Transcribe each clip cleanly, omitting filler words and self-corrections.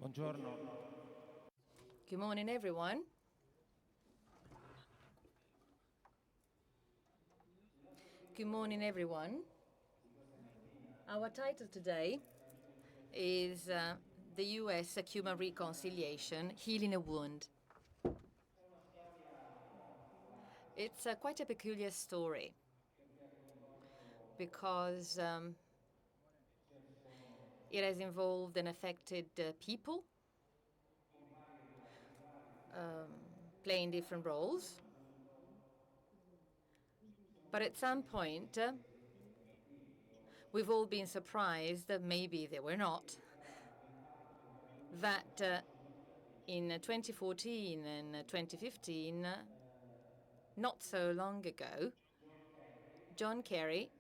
Buongiorno. Good morning, everyone. Good morning, everyone. Our title today is the U.S. Cuban reconciliation, healing a wound. It's quite a peculiar story because it has involved and affected people playing different roles. But at some point, we've all been surprised, maybe they were not, that in 2014 and 2015, not so long ago, John Kerry,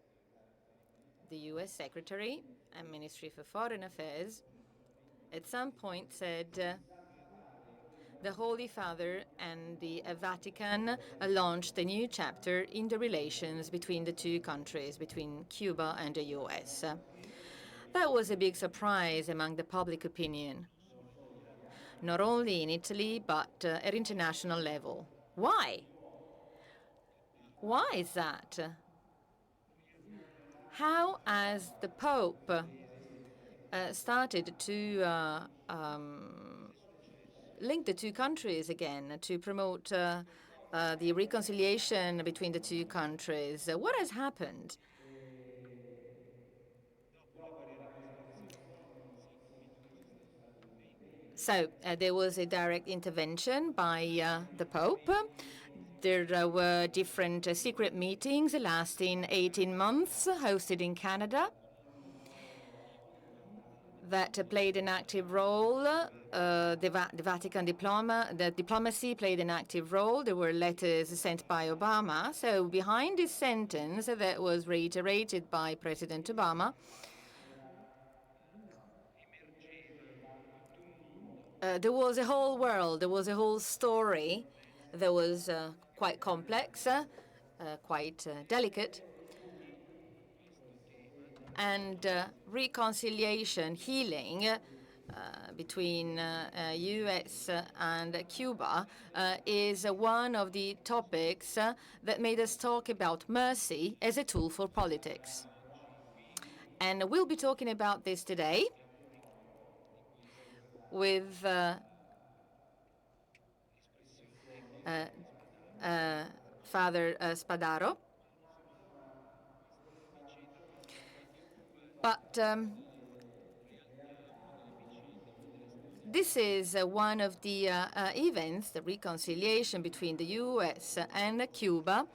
the U.S. Secretary and Ministry for Foreign Affairs, at some point said the Holy Father and the Vatican launched a new chapter in the relations between the two countries, between Cuba and the U.S. That was a big surprise among the public opinion, not only in Italy, but at international level. Why? Why is that? How has the Pope started to link the two countries again, to promote the reconciliation between the two countries? What has happened? So there was a direct intervention by the Pope. There were different secret meetings lasting 18 months, hosted in Canada, that played an active role. The Vatican diplomacy played an active role. There were letters sent by Obama. So behind this sentence that was reiterated by President Obama, there was a whole world, there was a whole story that was quite complex, quite delicate. And reconciliation, healing between U.S. and Cuba is one of the topics that made us talk about mercy as a tool for politics. And we'll be talking about this today with Father Spadaro. But this is one of the events, the reconciliation between the U.S. and Cuba,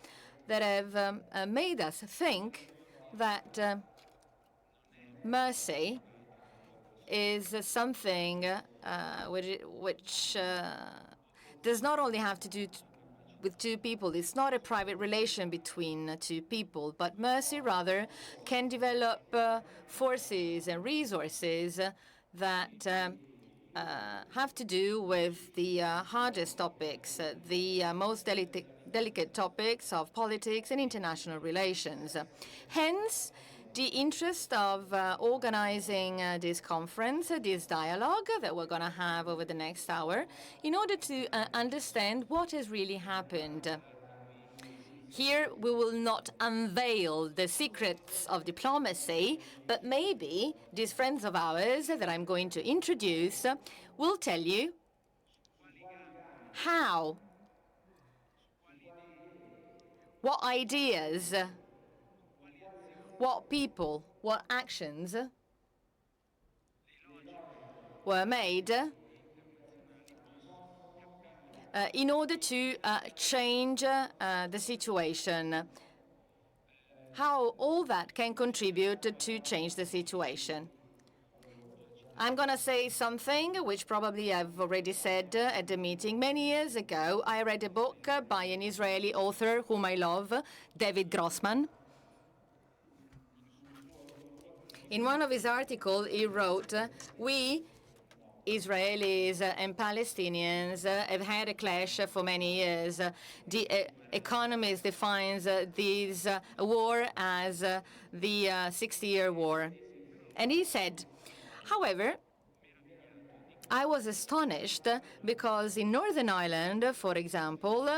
that have made us think that mercy is something which does not only have to do with two people. It's not a private relation between two people, but mercy rather can develop forces and resources that have to do with the hardest topics, the most delicate topics of politics and international relations. Hence, the interest of organizing this conference, this dialogue that we're going to have over the next hour, in order to understand what has really happened. Here, we will not unveil the secrets of diplomacy, but maybe these friends of ours that I'm going to introduce will tell you how, what ideas, what people, what actions were made in order to change the situation, how all that can contribute to change the situation. I'm going to say something which probably I've already said at the meeting. Many years ago, I read a book by an Israeli author whom I love, David Grossman. In one of his articles, he wrote, we, Israelis and Palestinians, have had a clash for many years. The Economist defines this war as the 60-year war. And he said, however, I was astonished because in Northern Ireland, for example,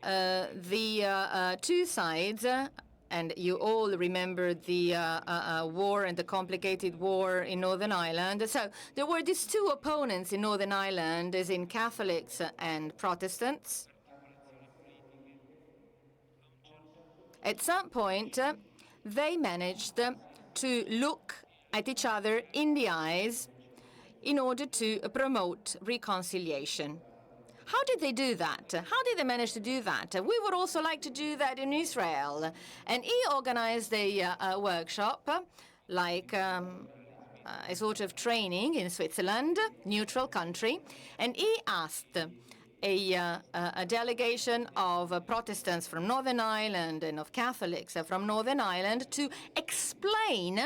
the two sides, and you all remember the war and the complicated war in Northern Ireland. So there were these two opponents in Northern Ireland, as in Catholics and Protestants. At some point, they managed to look at each other in the eyes in order to promote reconciliation. How did they do that? How did they manage to do that? We would also like to do that in Israel. And he organized a workshop, like a sort of training in Switzerland, neutral country, and he asked a delegation of Protestants from Northern Ireland and of Catholics from Northern Ireland to explain,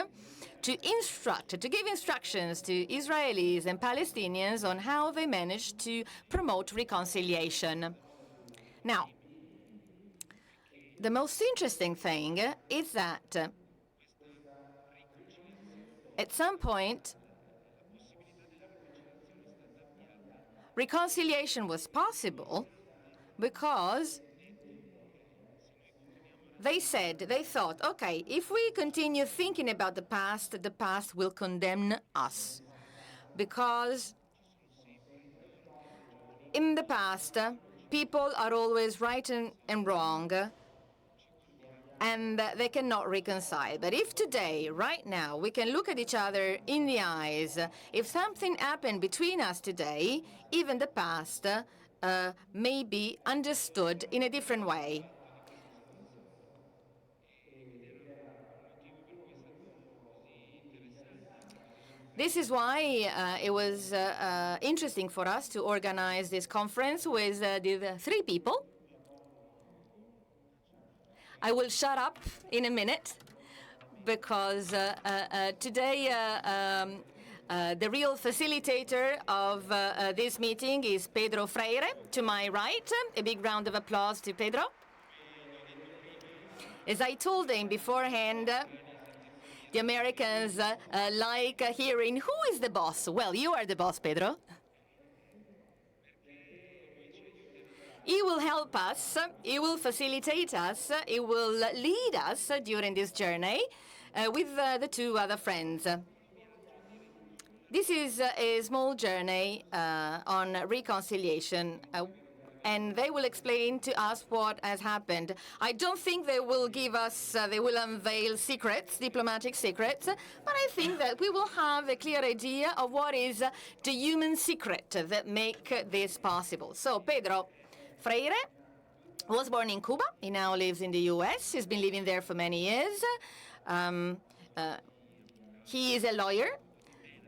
to instruct, to give instructions to Israelis and Palestinians on how they managed to promote reconciliation. Now, the most interesting thing is that at some point, reconciliation was possible because they thought, okay, if we continue thinking about the past will condemn us. Because in the past, people are always right and wrong, and they cannot reconcile. But if today, right now, we can look at each other in the eyes, if something happened between us today, even the past may be understood in a different way. This is why it was interesting for us to organize this conference with the three people. I will shut up in a minute because today the real facilitator of this meeting is Pedro Freyre, to my right. A big round of applause to Pedro. As I told him beforehand, the Americans like hearing, who is the boss? Well, you are the boss, Pedro. He will help us, he will facilitate us, he will lead us during this journey with the two other friends. This is a small journey on reconciliation, and they will explain to us what has happened. I don't think they will give us, they will unveil secrets, diplomatic secrets, but I think that we will have a clear idea of what is the human secret that make this possible. So, Pedro Freyre was born in Cuba. He now lives in the U.S. He's been living there for many years. He is a lawyer,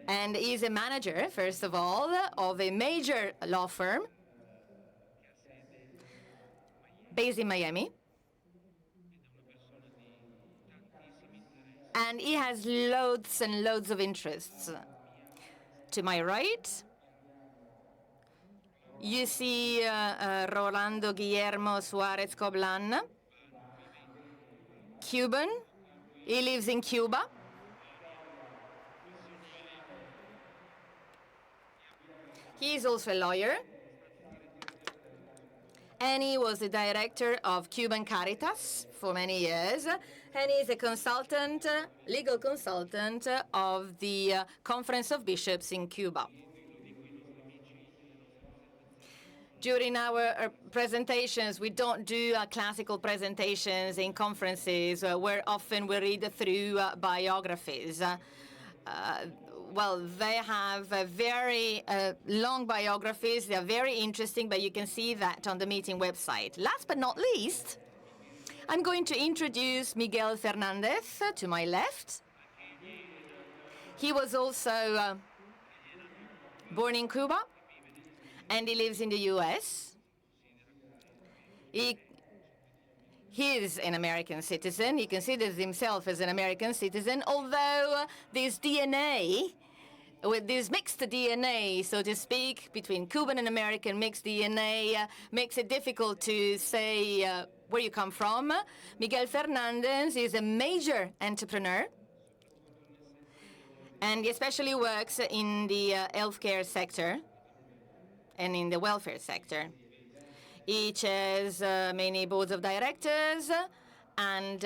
and he's a manager, first of all, of a major law firm based in Miami. And he has loads and loads of interests. To my right, you see Rolando, Guillermo, Suárez, Cobián, Cuban. He lives in Cuba. He is also a lawyer. And he was the director of Cuban Caritas for many years. And he's a consultant, legal consultant of the Conference of Bishops in Cuba. During our presentations, we don't do classical presentations in conferences where often we read through biographies. Well, they have very long biographies. They are very interesting, but you can see that on the meeting website. Last but not least, I'm going to introduce Miguel Fernandez to my left. He was also born in Cuba, and he lives in the U.S. He is an American citizen. He considers himself as an American citizen, although this DNA, with this mixed DNA, so to speak, between Cuban and American mixed DNA, makes it difficult to say where you come from. Miguel Fernandez is a major entrepreneur, And he especially works in the healthcare sector and in the welfare sector. He chairs many boards of directors, and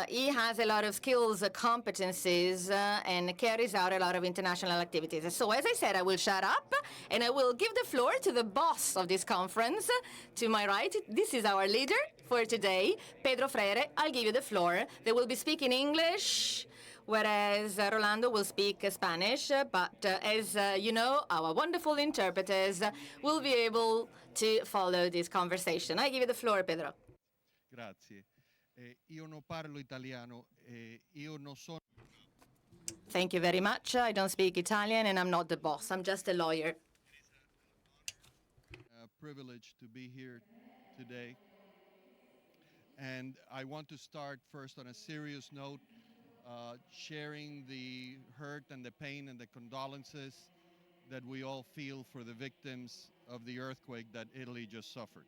he has a lot of skills, competencies, and carries out a lot of international activities. So, as I said, I will shut up and I will give the floor to the boss of this conference. To my right, this is our leader for today, Pedro Freyre. I'll give you the floor. They will be speaking English, whereas Rolando will speak Spanish. But as you know, our wonderful interpreters will be able to follow this conversation. I give you the floor, Pedro. Grazie. Io non parlo italiano, io non sono. Thank you very much. I don't speak Italian and I'm not the boss. I'm just a lawyer. A privilege to be here today. And I want to start first on a serious note, sharing the hurt and the pain and the condolences that we all feel for the victims of the earthquake that Italy just suffered.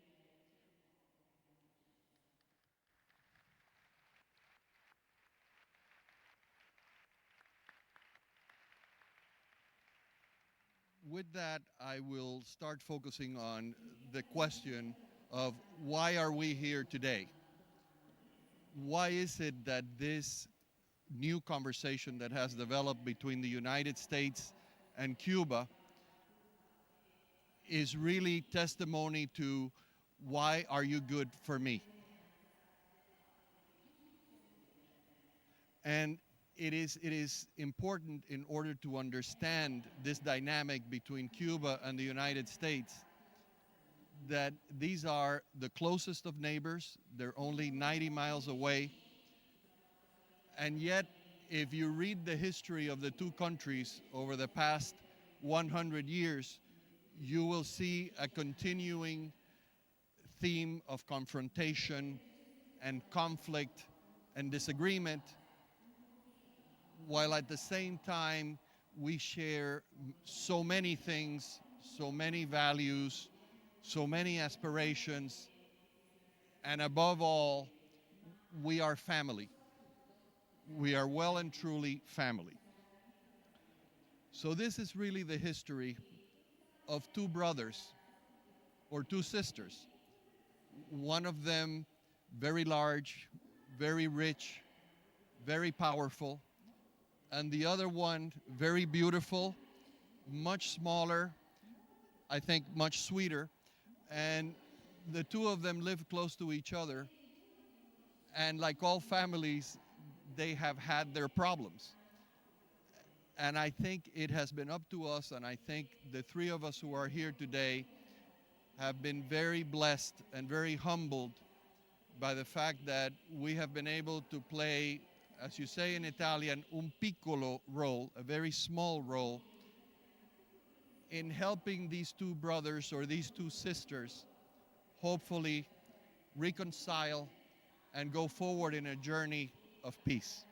With that, I will start focusing on the question of why are we here today? Why is it that this new conversation that has developed between the United States and Cuba is really testimony to why are you good for me? And it is important in order to understand this dynamic between Cuba and the United States that these are the closest of neighbors. They're only 90 miles away. And yet, if you read the history of the two countries over the past 100 years, you will see a continuing theme of confrontation and conflict and disagreement, while at the same time we share so many things, so many values, so many aspirations, and above all, we are family. We are well and truly family. So this is really the history of two brothers or two sisters. One of them very large, very rich, very powerful, and the other one very beautiful, much smaller, I think much sweeter, and the two of them live close to each other, and like all families, they have had their problems. And I think it has been up to us, and I think the three of us who are here today have been very blessed and very humbled by the fact that we have been able to play, as you say in Italian, un piccolo role, a very small role, in helping these two brothers or these two sisters hopefully reconcile and go forward in a journey of peace.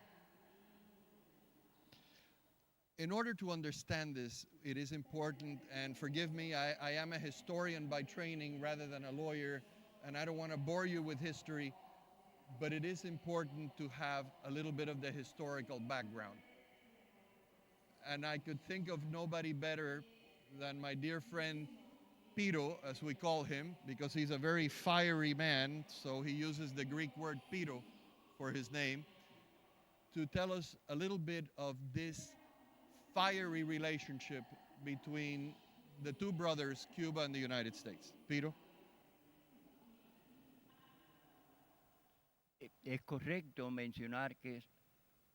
In order to understand this, it is important, and forgive me, I am a historian by training rather than a lawyer, and I don't want to bore you with history, but it is important to have a little bit of the historical background. And I could think of nobody better than my dear friend Pedro, as we call him, because he's a very fiery man, so he uses the Greek word Pedro for his name, to tell us a little bit of this fiery relationship between the two brothers, Cuba and the United States. Pedro? Es correcto mencionar que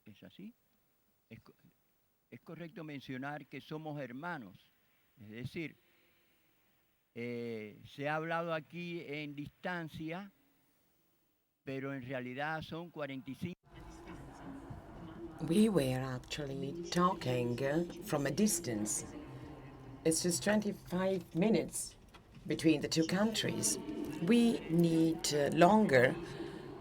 es así. Es correcto mencionar que somos hermanos. Es decir, se ha hablado aquí en distancia, pero en realidad son 45. We were actually talking from a distance. It's just 25 minutes between the two countries. We need longer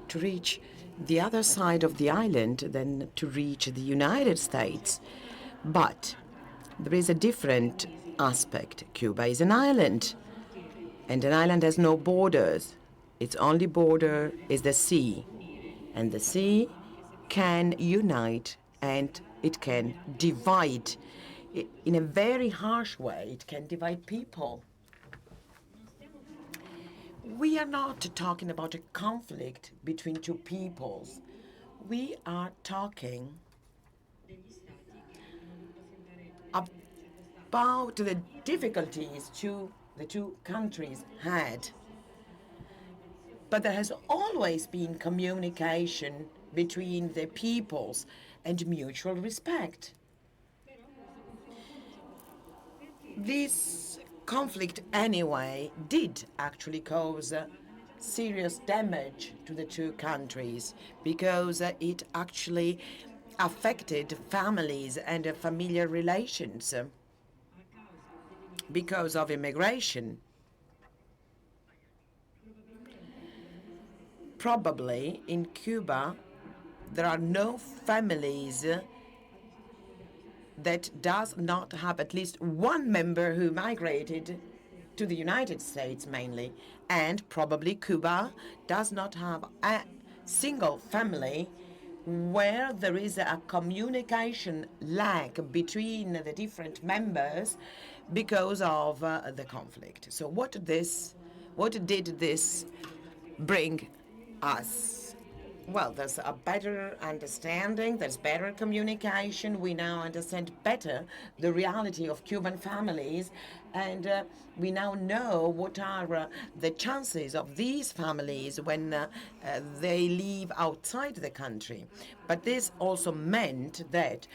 to reach the other side of the island than to reach the United States. But there is a different aspect. Cuba is an island, and an island has no borders. its only border is the sea. And the sea can unite and it can divide. In a very harsh way, it can divide people. We are not talking about a conflict between two peoples. We are talking about the difficulties the two countries had. But there has always been communication between the peoples and mutual respect. This conflict, anyway, did actually cause serious damage to the two countries because it actually affected families and familiar relations because of immigration. Probably in Cuba, there are no families that does not have at least one member who migrated to the United States mainly. And probably Cuba does not have a single family where there is a communication lag between the different members because of the conflict. So what did this bring us? Well, there's a better understanding, there's better communication. We now understand better the reality of Cuban families, and we now know what are the chances of these families when they leave outside the country. But this also meant that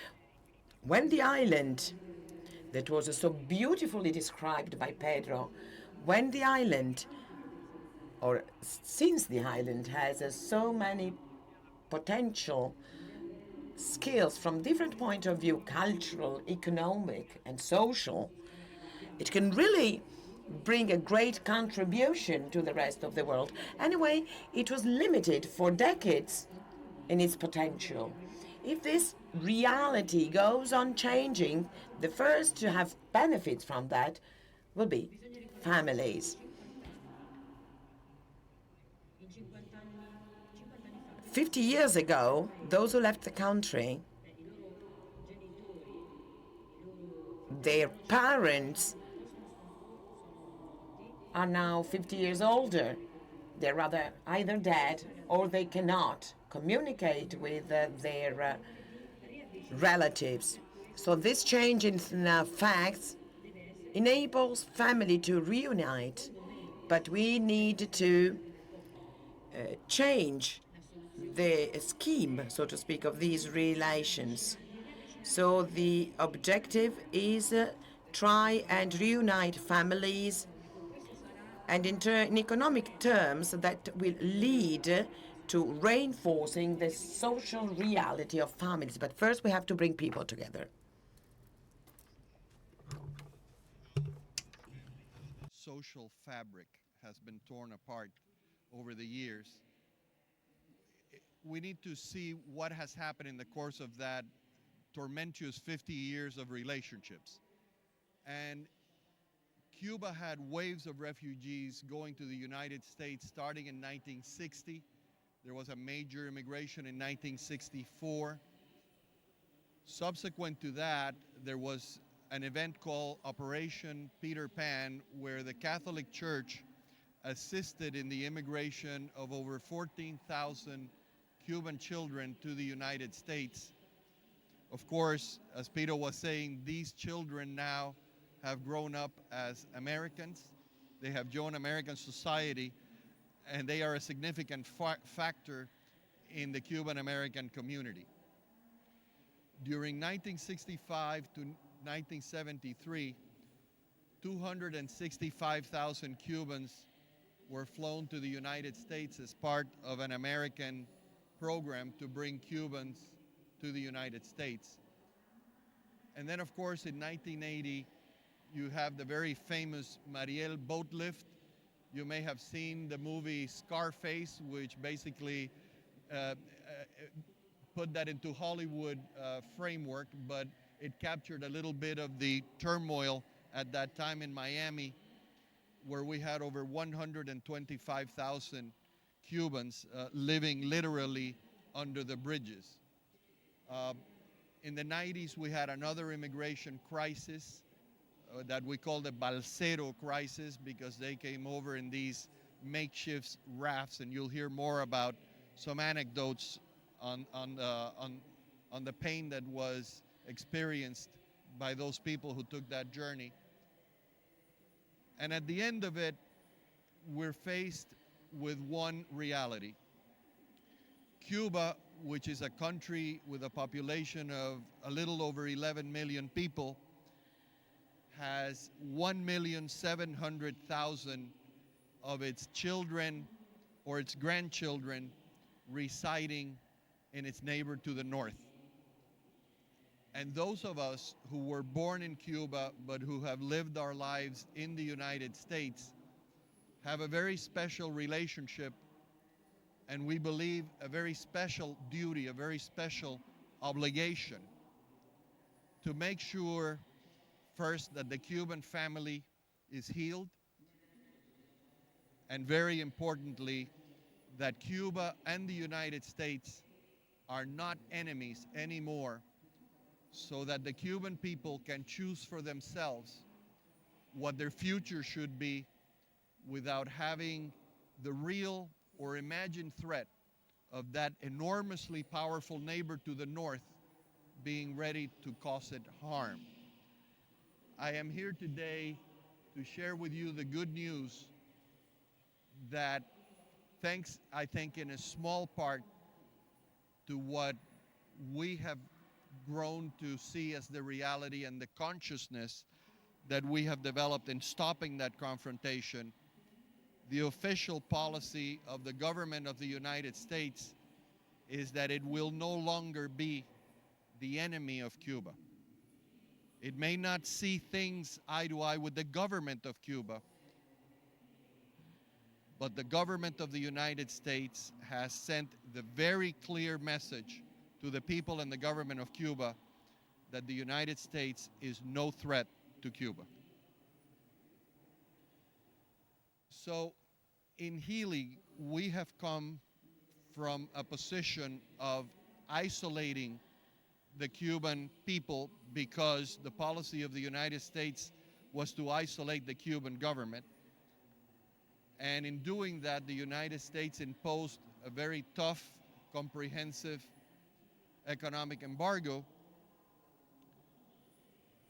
when the island, that was so beautifully described by Pedro, when the island or since the island has so many potential skills from different point of view, cultural, economic, and social, it can really bring a great contribution to the rest of the world. Anyway, it was limited for decades in its potential. If this reality goes on changing, the first to have benefits from that will be families. 50 years ago, those who left the country, their parents are now 50 years older. They're rather either dead or they cannot communicate with their relatives. So this change in facts enables family to reunite, but we need to change the scheme, so to speak, of these relations. So the objective is try and reunite families, and in economic terms that will lead to reinforcing the social reality of families. But first we have to bring people together. Social fabric has been torn apart over the years. We need to see what has happened in the course of that tormentuous 50 years of relationships. And Cuba had waves of refugees going to the United States starting in 1960. There was a major immigration in 1964. Subsequent to that, there was an event called Operation Peter Pan, where the Catholic Church assisted in the immigration of over 14,000 Cuban children to the United States. Of course, as Pedro was saying, these children now have grown up as Americans. They have joined American society, and they are a significant factor in the Cuban American community. During 1965 to 1973, 265,000 Cubans were flown to the United States as part of an American program to bring Cubans to the United States. And then, of course, in 1980, you have the very famous Mariel boat lift. You may have seen the movie Scarface, which basically put that into Hollywood framework, but it captured a little bit of the turmoil at that time in Miami, where we had over 125,000 Cubans living literally under the bridges. In the 90s, we had another immigration crisis that we call the Balsero crisis, because they came over in these makeshift rafts, and you'll hear more about some anecdotes on the pain that was experienced by those people who took that journey. And at the end of it, we're faced with one reality. Cuba, which is a country with a population of a little over 11 million people, has 1,700,000 of its children or its grandchildren residing in its neighbor to the north. And those of us who were born in Cuba but who have lived our lives in the United States have a very special relationship, and we believe a very special duty, a very special obligation to make sure, first, that the Cuban family is healed, and very importantly, that Cuba and the United States are not enemies anymore, so that the Cuban people can choose for themselves what their future should be without having the real or imagined threat of that enormously powerful neighbor to the north being ready to cause it harm. I am here today to share with you the good news that, thanks, I think, in a small part to what we have grown to see as the reality and the consciousness that we have developed in stopping that confrontation, the official policy of the government of the United States is that it will no longer be the enemy of Cuba. It may not see things eye to eye with the government of Cuba, but the government of the United States has sent the very clear message to the people and the government of Cuba that the United States is no threat to Cuba. So in healing, we have come from a position of isolating the Cuban people because the policy of the United States was to isolate the Cuban government. And in doing that, the United States imposed a very tough, comprehensive economic embargo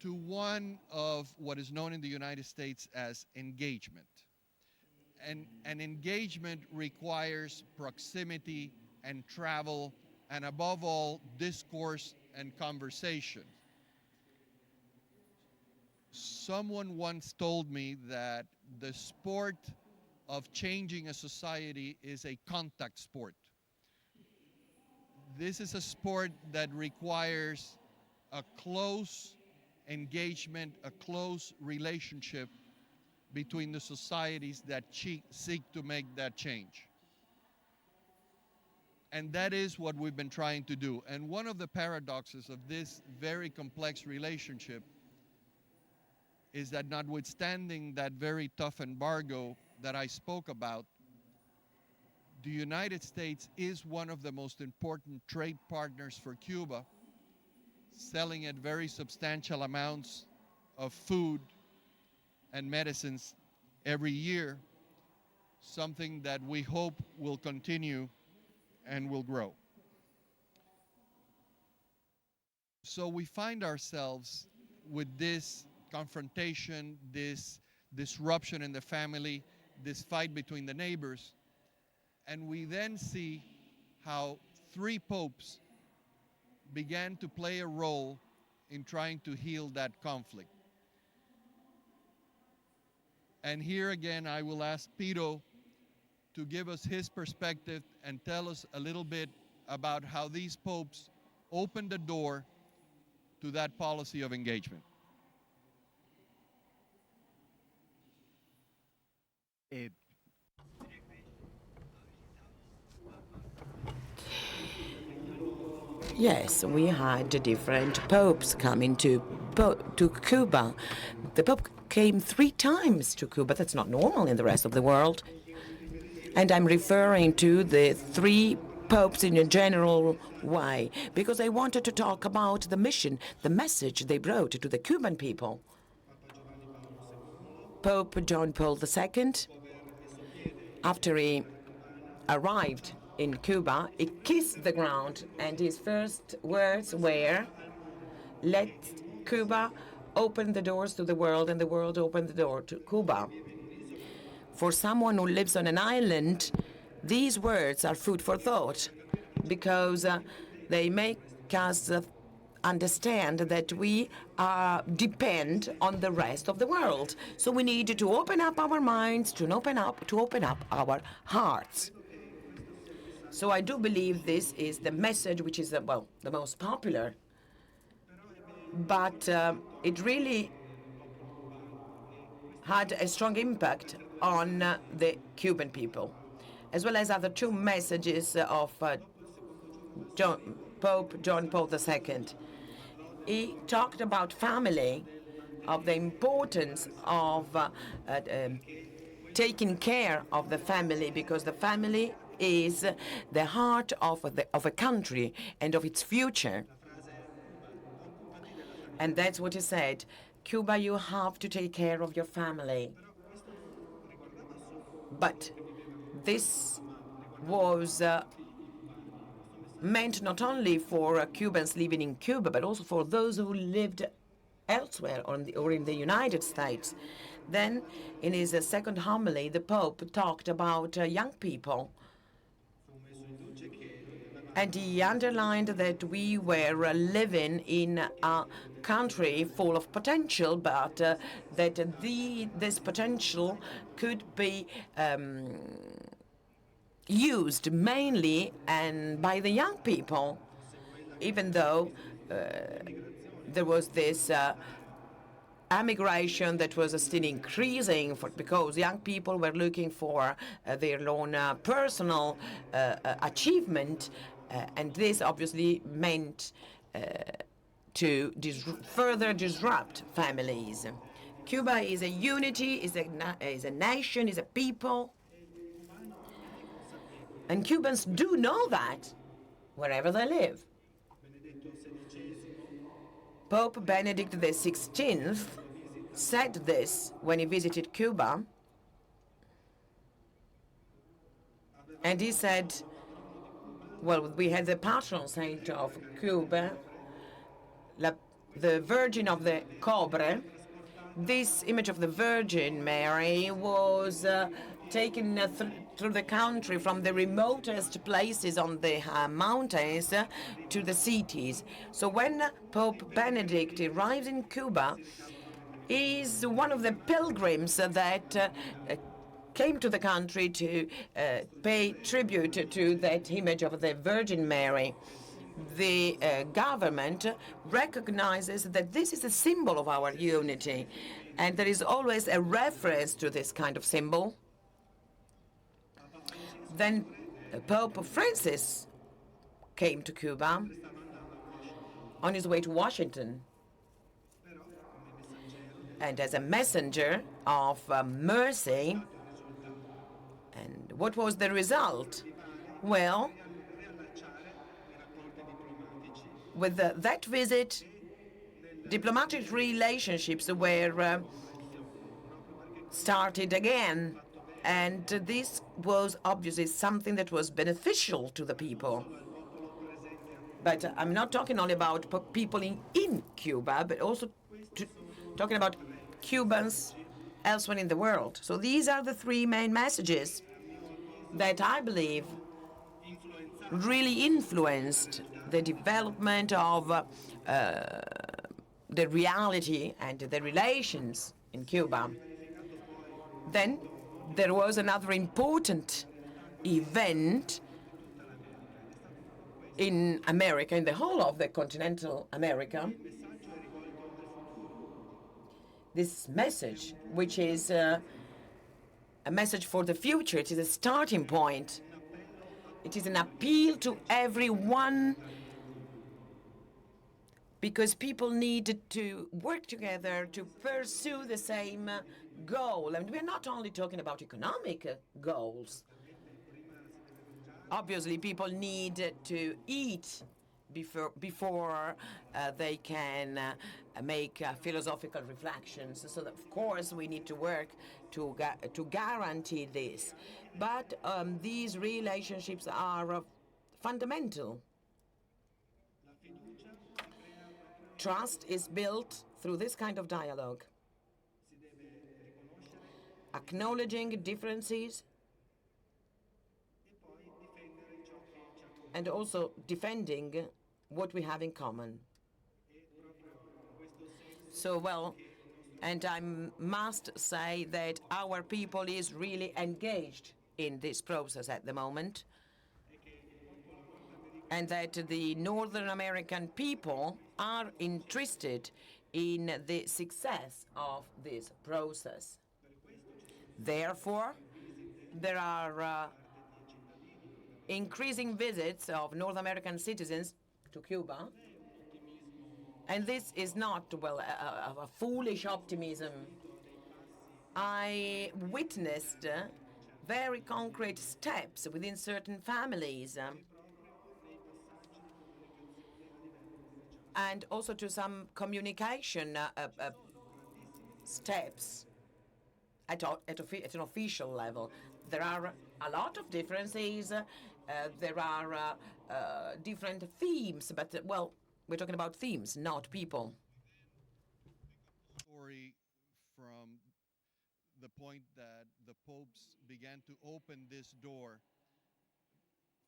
to one of what is known in the United States as engagement. And an engagement requires proximity and travel, and above all, discourse and conversation. Someone once told me that the sport of changing a society is a contact sport. This is a sport that requires a close engagement, a close relationship between the societies that seek to make that change. And that is what we've been trying to do. And one of the paradoxes of this very complex relationship is that, notwithstanding that very tough embargo that I spoke about, the United States is one of the most important trade partners for Cuba, selling it very substantial amounts of food and medicines every year, something that we hope will continue and will grow. So we find ourselves with this confrontation, this disruption in the family, this fight between the neighbors, and we then see how 3 popes began to play a role in trying to heal that conflict. And here again, I will ask Pedro to give us his perspective and tell us a little bit about how these popes opened the door to that policy of engagement. Yes, we had different popes coming to Cuba. The Pope came 3 times to Cuba. That's not normal in the rest of the world. And I'm referring to the 3 popes in a general way, because I wanted to talk about the mission, the message they brought to the Cuban people. Pope John Paul II, after he arrived in Cuba, he kissed the ground, and his first words were, "Let Cuba open the doors to the world, and the world open the door to Cuba." For someone who lives on an island, these words are food for thought, because they make us understand that we depend on the rest of the world. So we need to open up our minds, to open up our hearts. So I do believe this is the message which is, well, the most popular. But it really had a strong impact on the Cuban people, as well as other 2 messages of Pope John Paul II. He talked about family, of the importance of taking care of the family, because the family is the heart of a country and of its future. And that's what he said. Cuba, you have to take care of your family. But this was meant not only for Cubans living in Cuba, but also for those who lived elsewhere or in the United States. Then, in his second homily, the Pope talked about young people. And he underlined that we were living in a country full of potential, but that this potential could be used mainly and by the young people, even though there was this emigration that was still increasing because young people were looking for their own personal achievement, and this obviously meant to further disrupt families. Cuba is a unity, is a nation, is a people. And Cubans do know that wherever they live. Pope Benedict XVI said this when he visited Cuba. And he said, well, we had the patron saint of Cuba, the Virgin of the Cobre. This image of the Virgin Mary was taken through the country, from the remotest places on the mountains to the cities. So when Pope Benedict arrives in Cuba, he's one of the pilgrims that came to the country to pay tribute to that image of the Virgin Mary. The government recognizes that this is a symbol of our unity, and there is always a reference to this kind of symbol. Then Pope Francis came to Cuba on his way to Washington, and as a messenger of mercy. And what was the result? Well, with that visit, diplomatic relationships were started again. And this was obviously something that was beneficial to the people. But I'm not talking only about people in Cuba, but also talking about Cubans elsewhere in the world. So these are the 3 main messages that I believe really influenced the development of the reality and the relations in Cuba. Then there was another important event in America, in the whole of the continental America. This message, which is a message for the future, it is a starting point. It is an appeal to everyone, because people need to work together to pursue the same goal. And we're not only talking about economic goals. Obviously, people need to eat before they can make philosophical reflections. So, that, of course, we need to work to guarantee this. But these relationships are fundamental. Trust is built through this kind of dialogue, acknowledging differences and also defending what we have in common. So, well, and I must say that our people is really engaged in this process at the moment, and that the Northern American people are interested in the success of this process. Therefore, there are increasing visits of North American citizens to Cuba. And this is not, well, a foolish optimism. I witnessed very concrete steps within certain families, and also to some communication steps at an official level. There are a lot of differences. There are different themes, but, well, we're talking about themes, not people. Story from the point that the popes began to open this door,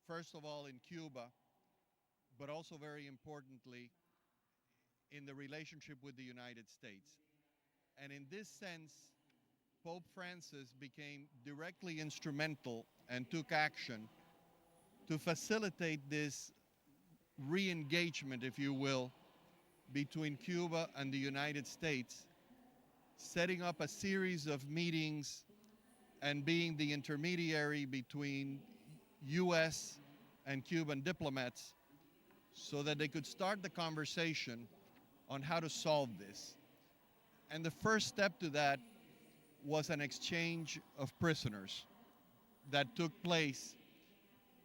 first of all in Cuba, but also very importantly in the relationship with the United States. And in this sense, Pope Francis became directly instrumental and took action to facilitate this re-engagement, if you will, between Cuba and the United States, setting up a series of meetings and being the intermediary between U.S. and Cuban diplomats so that they could start the conversation on how to solve this. And the first step to that was an exchange of prisoners that took place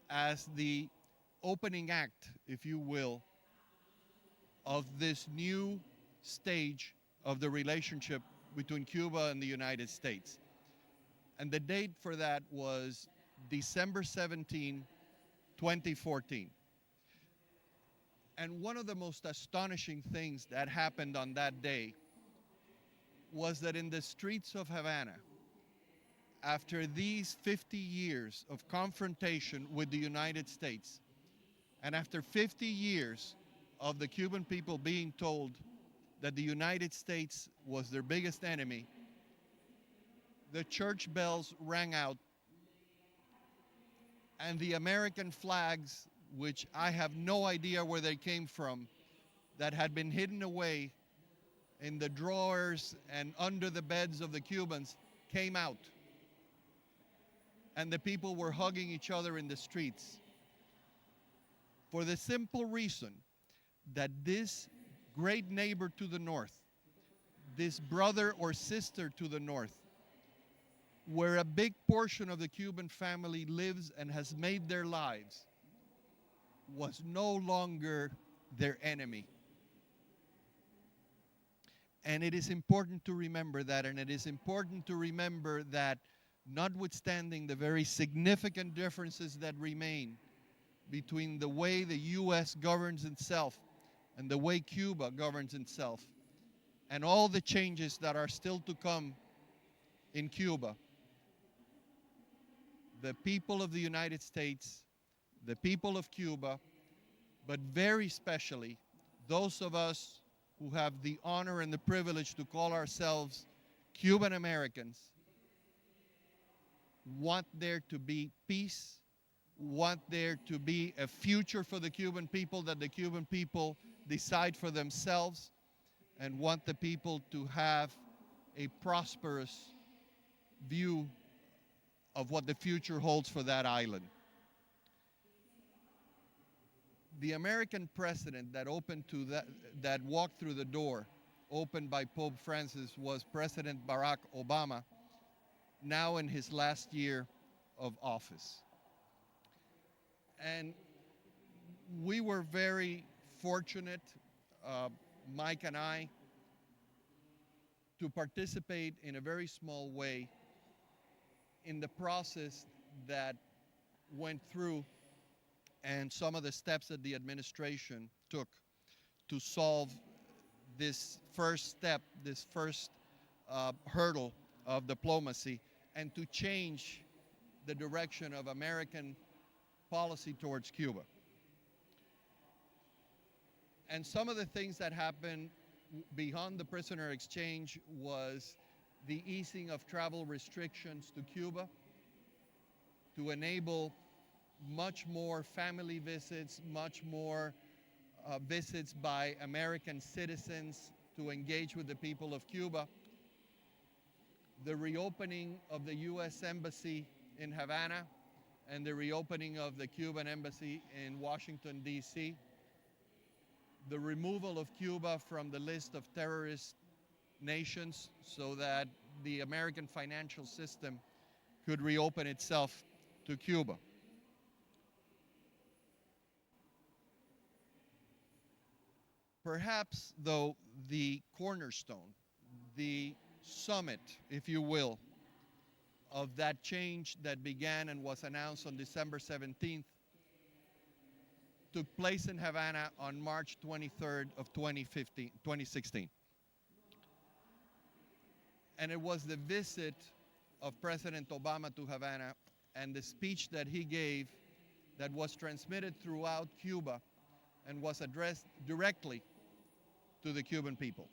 as the opening act, if you will, of this new stage of the relationship between Cuba and the United States. And the date for that was December 17, 2014. And one of the most astonishing things that happened on that day was that in the streets of Havana, after these 50 years of confrontation with the United States, and after 50 years of the Cuban people being told that the United States was their biggest enemy, the church bells rang out, and the American flags, which I have no idea where they came from, that had been hidden away in the drawers and under the beds of the Cubans, came out. And the people were hugging each other in the streets for the simple reason that this great neighbor to the north, this brother or sister to the north, where a big portion of the Cuban family lives and has made their lives, was no longer their enemy. And it is important to remember that, and it is important to remember that notwithstanding the very significant differences that remain between the way the U.S. governs itself and the way Cuba governs itself, and all the changes that are still to come in Cuba, the people of the United States, the people of Cuba, but very specially those of us who have the honor and the privilege to call ourselves Cuban Americans, want there to be peace, want there to be a future for the Cuban people, that the Cuban people decide for themselves, and want the people to have a prosperous view of what the future holds for that island. the American president that opened to that walked through the door, opened by Pope Francis, was President Barack Obama, now in his last year of office. And we were very fortunate, Mike and I, to participate in a very small way in the process that went through and some of the steps that the administration took to solve this first step, this first hurdle of diplomacy, and to change the direction of American policy towards Cuba. And some of the things that happened beyond the prisoner exchange was the easing of travel restrictions to Cuba to enable much more family visits, much more visits by American citizens to engage with the people of Cuba. The reopening of the U.S. Embassy in Havana and the reopening of the Cuban Embassy in Washington, D.C. The removal of Cuba from the list of terrorist nations so that the American financial system could reopen itself to Cuba. Perhaps, though, the cornerstone, the summit, if you will, of that change that began and was announced on December 17th took place in Havana on March 23rd of 2016. And it was the visit of President Obama to Havana and the speech that he gave that was transmitted throughout Cuba and was addressed directly to the Cuban people.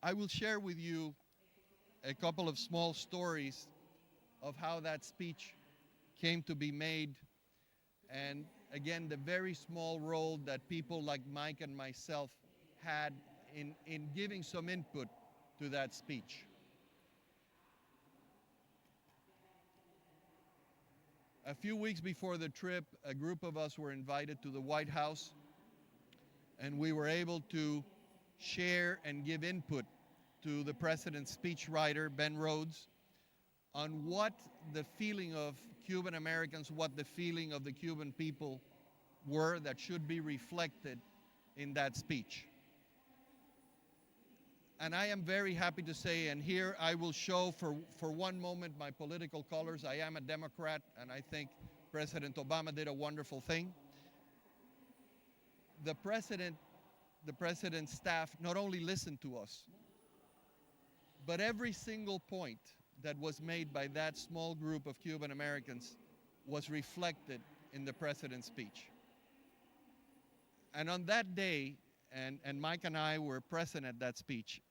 I will share with you a couple of small stories of how that speech came to be made, and again, the very small role that people like Mike and myself had in giving some input to that speech. A few weeks before the trip, a group of us were invited to the White House, and we were able to share and give input to the president's speechwriter, Ben Rhodes, on what the feeling of Cuban Americans, what the feeling of the Cuban people were that should be reflected in that speech. And I am very happy to say, and here I will show for one moment my political colors. I am a Democrat, and I think President Obama did a wonderful thing. The president's staff not only listened to us, but every single point that was made by that small group of Cuban Americans was reflected in the president's speech. And on that day, and Mike and I were present at that speech,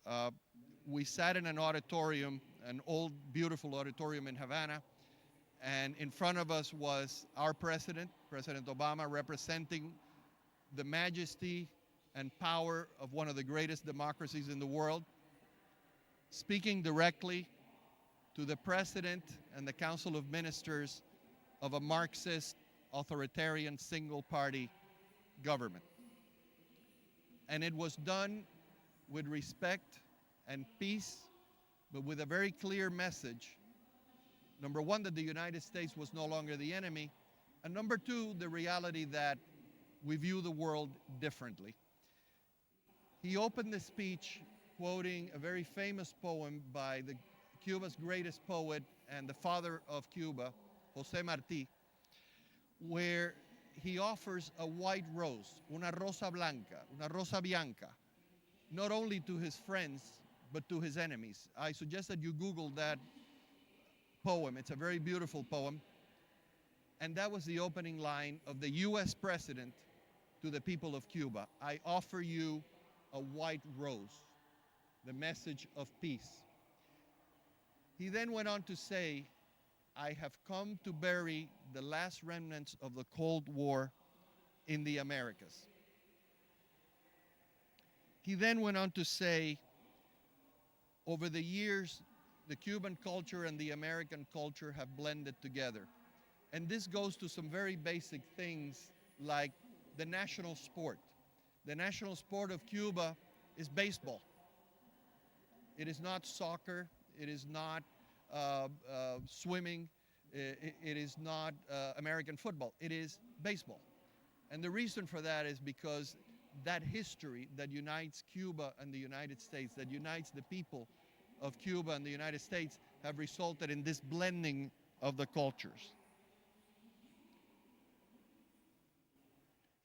we sat in an auditorium, an old, beautiful auditorium in Havana, and in front of us was our president, President Obama, representing the majesty and power of one of the greatest democracies in the world, speaking directly to the president and the Council of Ministers of a Marxist, authoritarian, single-party government. And it was done with respect and peace, but with a very clear message. Number one, that the United States was no longer the enemy, and number two, the reality that we view the world differently. He opened the speech quoting a very famous poem by Cuba's greatest poet and the father of Cuba, José Martí, where he offers a white rose, una rosa blanca, una rosa bianca, not only to his friends, but to his enemies. I suggest that you Google that poem. It's a very beautiful poem. And that was the opening line of the U.S. president to the people of Cuba. I offer you a white rose, the message of peace. He then went on to say, I have come to bury the last remnants of the Cold War in the Americas. He then went on to say, over the years, the Cuban culture and the American culture have blended together. And this goes to some very basic things like the national sport. The national sport of Cuba is baseball. It is not soccer. It is not swimming. It is not American football. It is baseball. And the reason for that is because that history that unites Cuba and the United States, that unites the people of Cuba and the United States, have resulted in this blending of the cultures.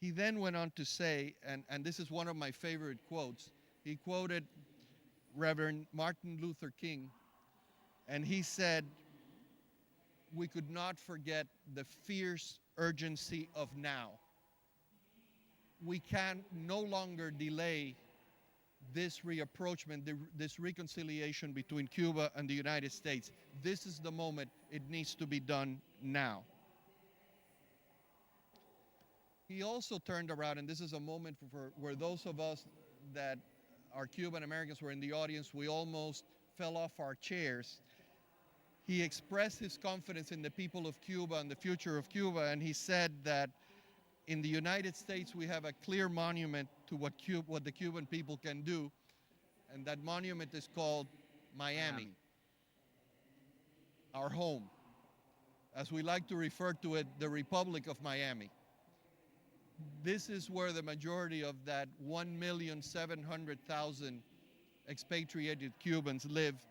He then went on to say, and this is one of my favorite quotes, he quoted Reverend Martin Luther King, and he said, "We could not forget the fierce urgency of now. We can no longer delay this reapproachment, this reconciliation between Cuba and the United States. This is the moment. It needs to be done now." He also turned around, and this is a moment where those of us that are Cuban Americans were in the audience, we almost fell off our chairs. He expressed his confidence in the people of Cuba and the future of Cuba, and he said that in the United States we have a clear monument to what the Cuban people can do, and that monument is called Miami, our home. As we like to refer to it, the Republic of Miami. This is where the majority of that 1,700,000 expatriated Cubans live,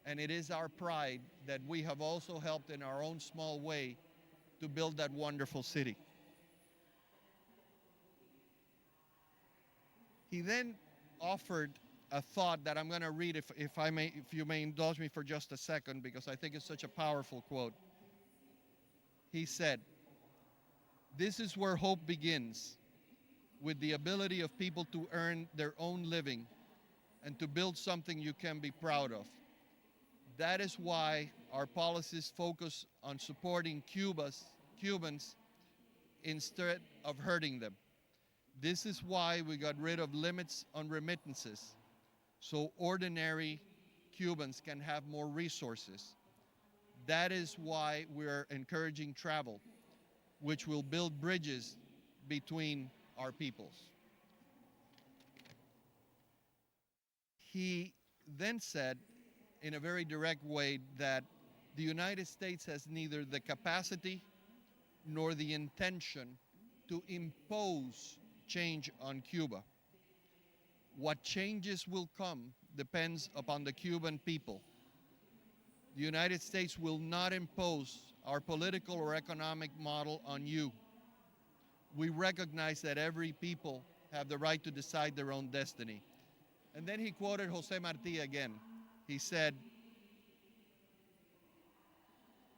and it is our pride that we have also helped in our own small way to build that wonderful city. He then offered a thought that I'm going to read if you may indulge me for just a second, because I think it's such a powerful quote. He said, "This is where hope begins, with the ability of people to earn their own living and to build something you can be proud of. That is why our policies focus on supporting Cubans instead of hurting them. This is why we got rid of limits on remittances, so ordinary Cubans can have more resources. That is why we're encouraging travel, which will build bridges between our peoples." He then said, in a very direct way, that the United States has neither the capacity nor the intention to impose change on Cuba. What changes will come depends upon the Cuban people. The United States will not impose our political or economic model on you. We recognize that every people have the right to decide their own destiny. And then he quoted Jose Marti again. He said,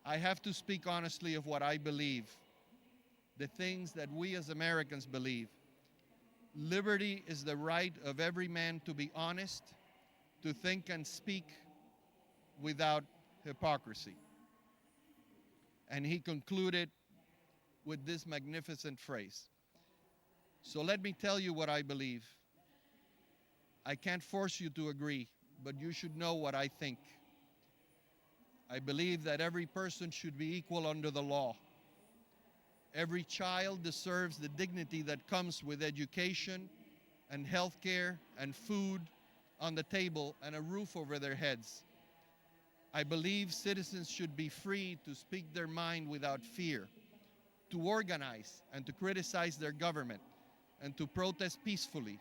"I have to speak honestly of what I believe, the things that we as Americans believe. Liberty is the right of every man to be honest, to think and speak without hypocrisy." And he concluded with this magnificent phrase. "So let me tell you what I believe. I can't force you to agree, but you should know what I think. I believe that every person should be equal under the law. Every child deserves the dignity that comes with education and health care and food on the table and a roof over their heads. I believe citizens should be free to speak their mind without fear, to organize and to criticize their government, and to protest peacefully,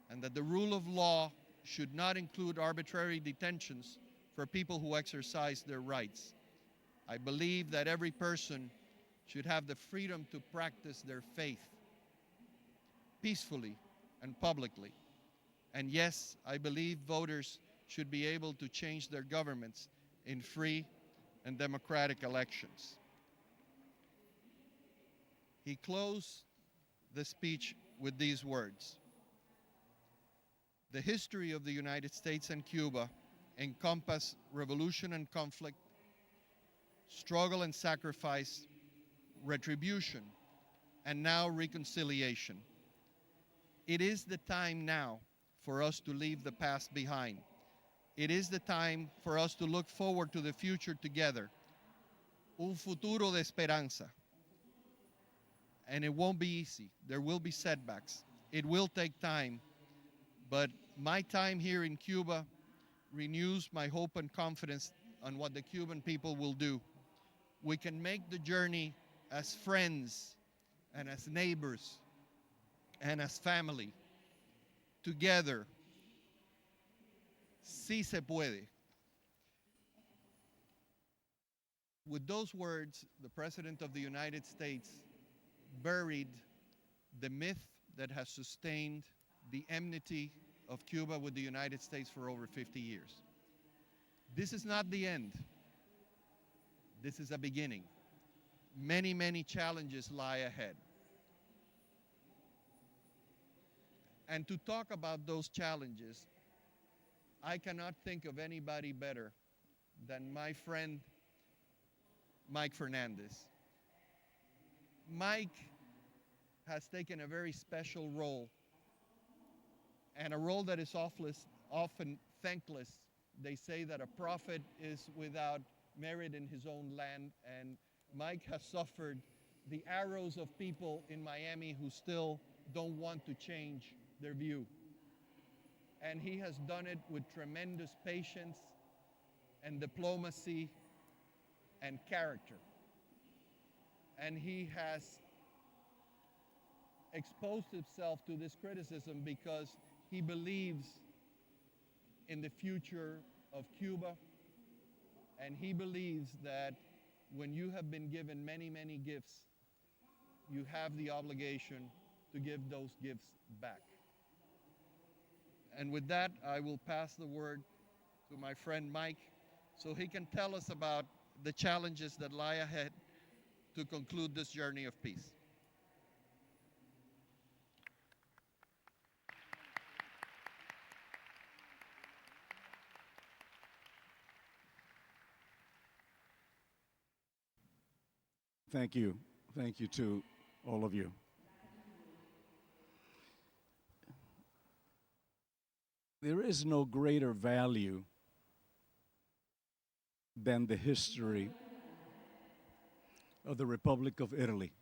and that the rule of law should not include arbitrary detentions for people who exercise their rights. I believe that every person should have the freedom to practice their faith peacefully and publicly. And yes, I believe voters should be able to change their governments in free and democratic elections." He closed the speech with these words: "The history of the United States and Cuba encompass revolution and conflict, struggle and sacrifice, retribution, and now reconciliation. It is the time now for us to leave the past behind. It is the time for us to look forward to the future together. un futuro de esperanza. And it won't be easy. There will be setbacks. It will take time. But my time here in Cuba renews my hope and confidence on what the Cuban people will do. We can make the journey as friends and as neighbors and as family together. Sí se puede. With those words, the President of the United States buried the myth that has sustained the enmity of Cuba with the United States for over 50 years. This is not the end. This is a beginning. Many, many challenges lie ahead. And to talk about those challenges, I cannot think of anybody better than my friend Mike Fernandez. Mike has taken a very special role, and a role that is often thankless. They say that a prophet is without merit in his own land, and Mike has suffered the arrows of people in Miami who still don't want to change their view. And he has done it with tremendous patience and diplomacy and character. And he has exposed himself to this criticism because he believes in the future of Cuba, and he believes that when you have been given many, many gifts, you have the obligation to give those gifts back. And with that, I will pass the word to my friend Mike so he can tell us about the challenges that lie ahead to conclude this journey of peace. Thank you. Thank you to all of you. There is no greater value than the history of the Republic of Italy.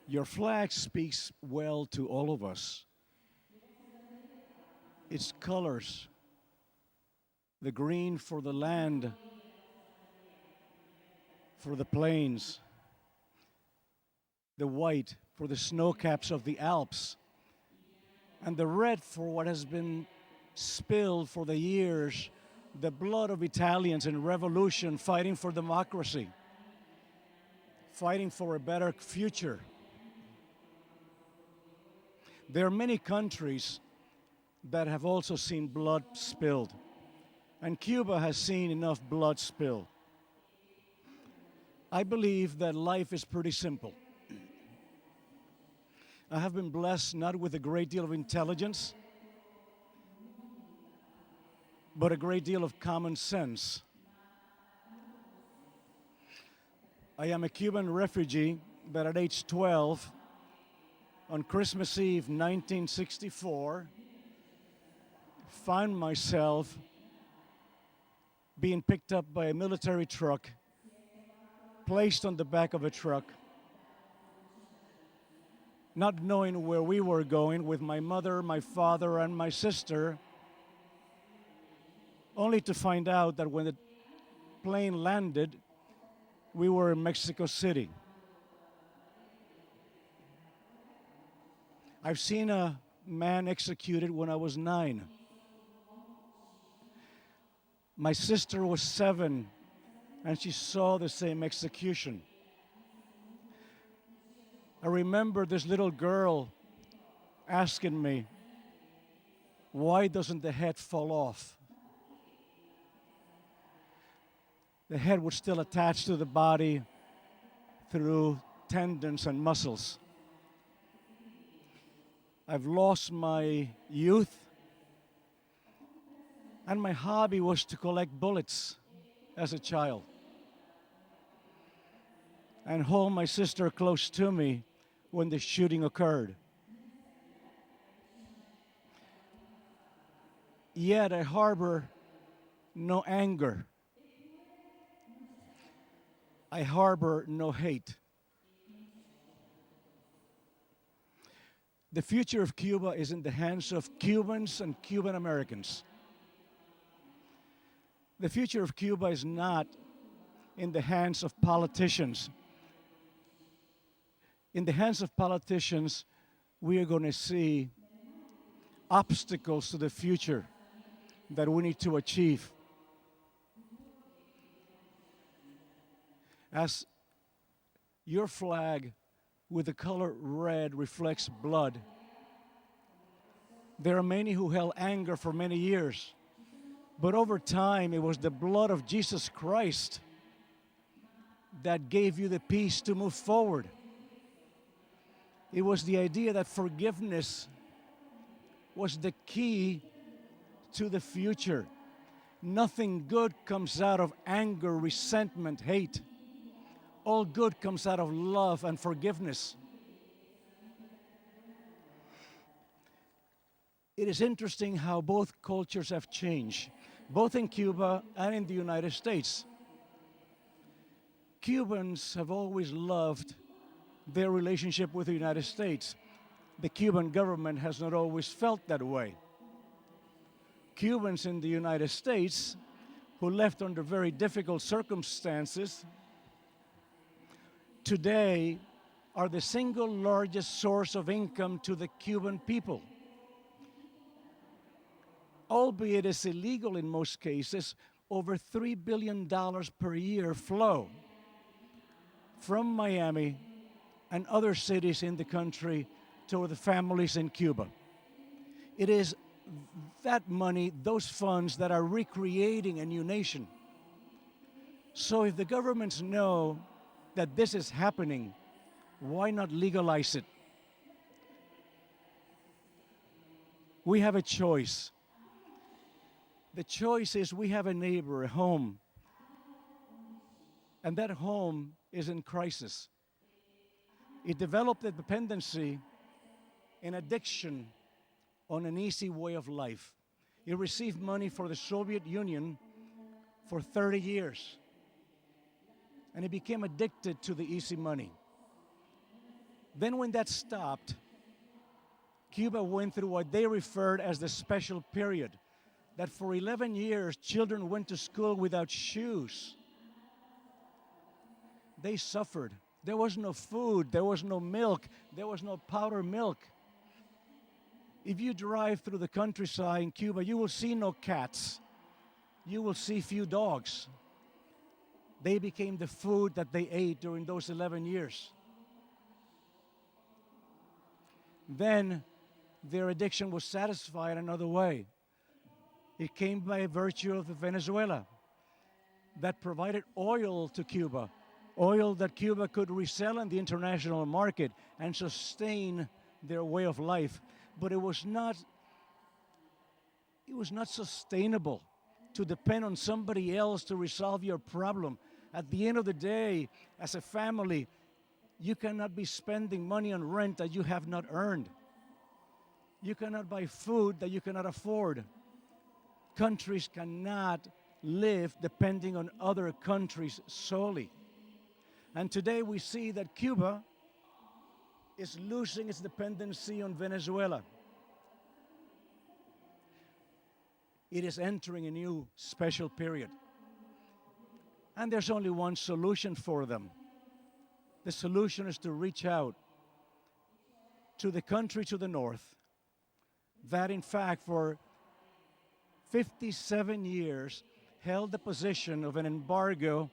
Your flag speaks well to all of us. Its colors, the green for the land, for the plains, the white for the snow caps of the Alps, and the red for what has been spilled for the years, the blood of Italians in revolution fighting for democracy, fighting for a better future. There are many countries that have also seen blood spilled, and Cuba has seen enough blood spilled. I believe that life is pretty simple. I have been blessed not with a great deal of intelligence, but a great deal of common sense. I am a Cuban refugee that at age 12, on Christmas Eve 1964, found myself being picked up by a military truck, placed on the back of a truck, not knowing where we were going, with my mother, my father, and my sister, only to find out that when the plane landed, we were in Mexico City. I've seen a man executed when I was 9. My sister was 7, and she saw the same execution. I remember this little girl asking me, why doesn't the head fall off? The head was still attached to the body through tendons and muscles. I've lost my youth, and my hobby was to collect bullets as a child and hold my sister close to me when the shooting occurred. Yet I harbor no anger. I harbor no hate. The future of Cuba is in the hands of Cubans and Cuban Americans. The future of Cuba is not in the hands of politicians. In the hands of politicians, we are going to see obstacles to the future that we need to achieve. As your flag with the color red reflects blood, there are many who held anger for many years. But over time, it was the blood of Jesus Christ that gave you the peace to move forward. It was the idea that forgiveness was the key to the future. Nothing good comes out of anger, resentment, hate. All good comes out of love and forgiveness. It is interesting how both cultures have changed, both in Cuba and in the United States. Cubans have always loved their relationship with the United States. The Cuban government has not always felt that way. Cubans in the United States, who left under very difficult circumstances, today are the single largest source of income to the Cuban people. Albeit it's illegal in most cases, over $3 billion per year flow from Miami and other cities in the country to the families in Cuba. It is that money, those funds, that are recreating a new nation. So if the governments know that this is happening, why not legalize it? We have a choice. The choice is we have a neighbor, a home, and that home is in crisis. It developed a dependency, an addiction on an easy way of life. It received money for the Soviet Union for 30 years, and it became addicted to the easy money. Then when that stopped, Cuba went through what they referred as the special period, that for 11 years, children went to school without shoes. They suffered. There was no food, there was no milk, there was no powdered milk. If you drive through the countryside in Cuba, you will see no cats. You will see few dogs. They became the food that they ate during those 11 years. Then their addiction was satisfied another way. It came by virtue of Venezuela that provided oil to Cuba, oil that Cuba could resell in the international market and sustain their way of life. But it was not sustainable to depend on somebody else to resolve your problem. At the end of the day, as a family, you cannot be spending money on rent that you have not earned. You cannot buy food that you cannot afford. Countries cannot live depending on other countries solely. And today we see that Cuba is losing its dependency on Venezuela. It is entering a new special period. And there's only one solution for them. The solution is to reach out to the country to the north that, in fact, for 57 years held the position of an embargo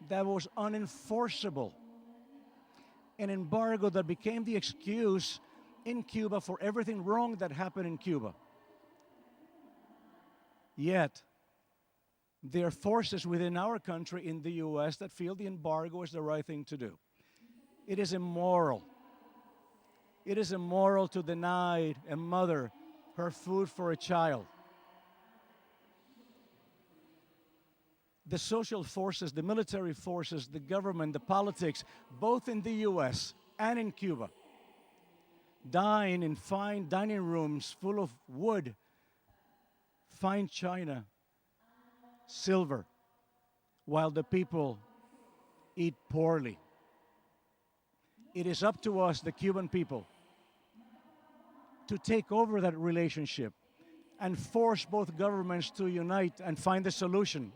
that was unenforceable. An embargo that became the excuse in Cuba for everything wrong that happened in Cuba. Yet, there are forces within our country, in the U.S., that feel the embargo is the right thing to do. It is immoral. It is immoral to deny a mother her food for a child. The social forces, the military forces, the government, the politics, both in the U.S. and in Cuba, dine in fine dining rooms full of wood, fine china, silver, while the people eat poorly. It is up to us, the Cuban people, to take over that relationship and force both governments to unite and find a solution.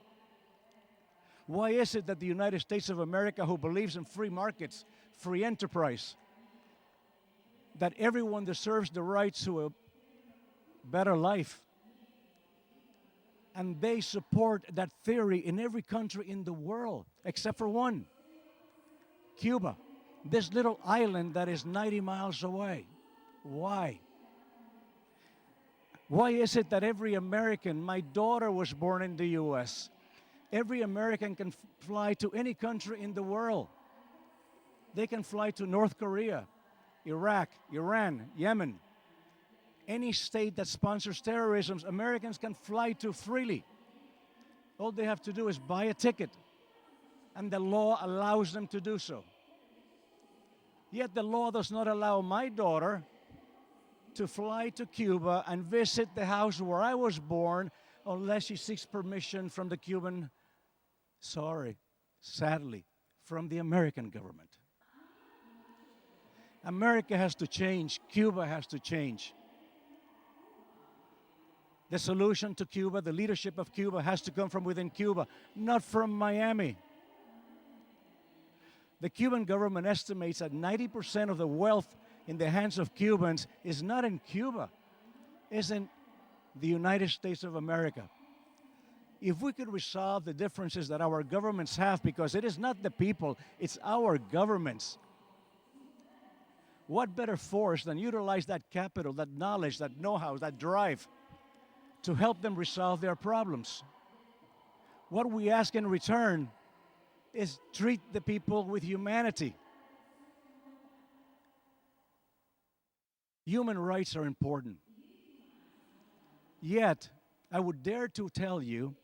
Why is it that the United States of America, who believes in free markets, free enterprise, that everyone deserves the right to a better life, and they support that theory in every country in the world, except for one, Cuba, this little island that is 90 miles away? Why? Why is it that every American, my daughter was born in the U.S., every American can fly to any country in the world? They can fly to North Korea, Iraq, Iran, Yemen. Any state that sponsors terrorism, Americans can fly to freely. All they have to do is buy a ticket, and the law allows them to do so. Yet the law does not allow my daughter to fly to Cuba and visit the house where I was born unless she seeks permission from the Cuban, sadly, from the American government. America has to change. Cuba has to change. The solution to Cuba, the leadership of Cuba, has to come from within Cuba, not from Miami. The Cuban government estimates that 90% of the wealth in the hands of Cubans is not in Cuba, it's in the United States of America. If we could resolve the differences that our governments have, because it is not the people, it's our governments, what better force than utilize that capital, that knowledge, that know-how, that drive to help them resolve their problems? What we ask in return is treat the people with humanity. Human rights are important. Yet, I would dare to tell you,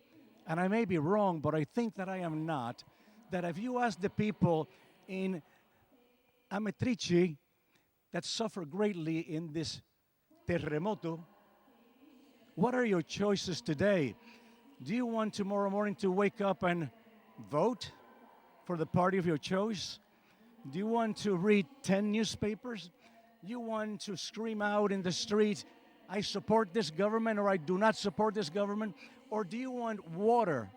and I may be wrong, but I think that I am not, that if you ask the people in Amatrice that suffer greatly in this terremoto, what are your choices today? Do you want tomorrow morning to wake up and vote for the party of your choice? Do you want to read 10 newspapers? Do you want to scream out in the street, I support this government or I do not support this government? Or do you want water,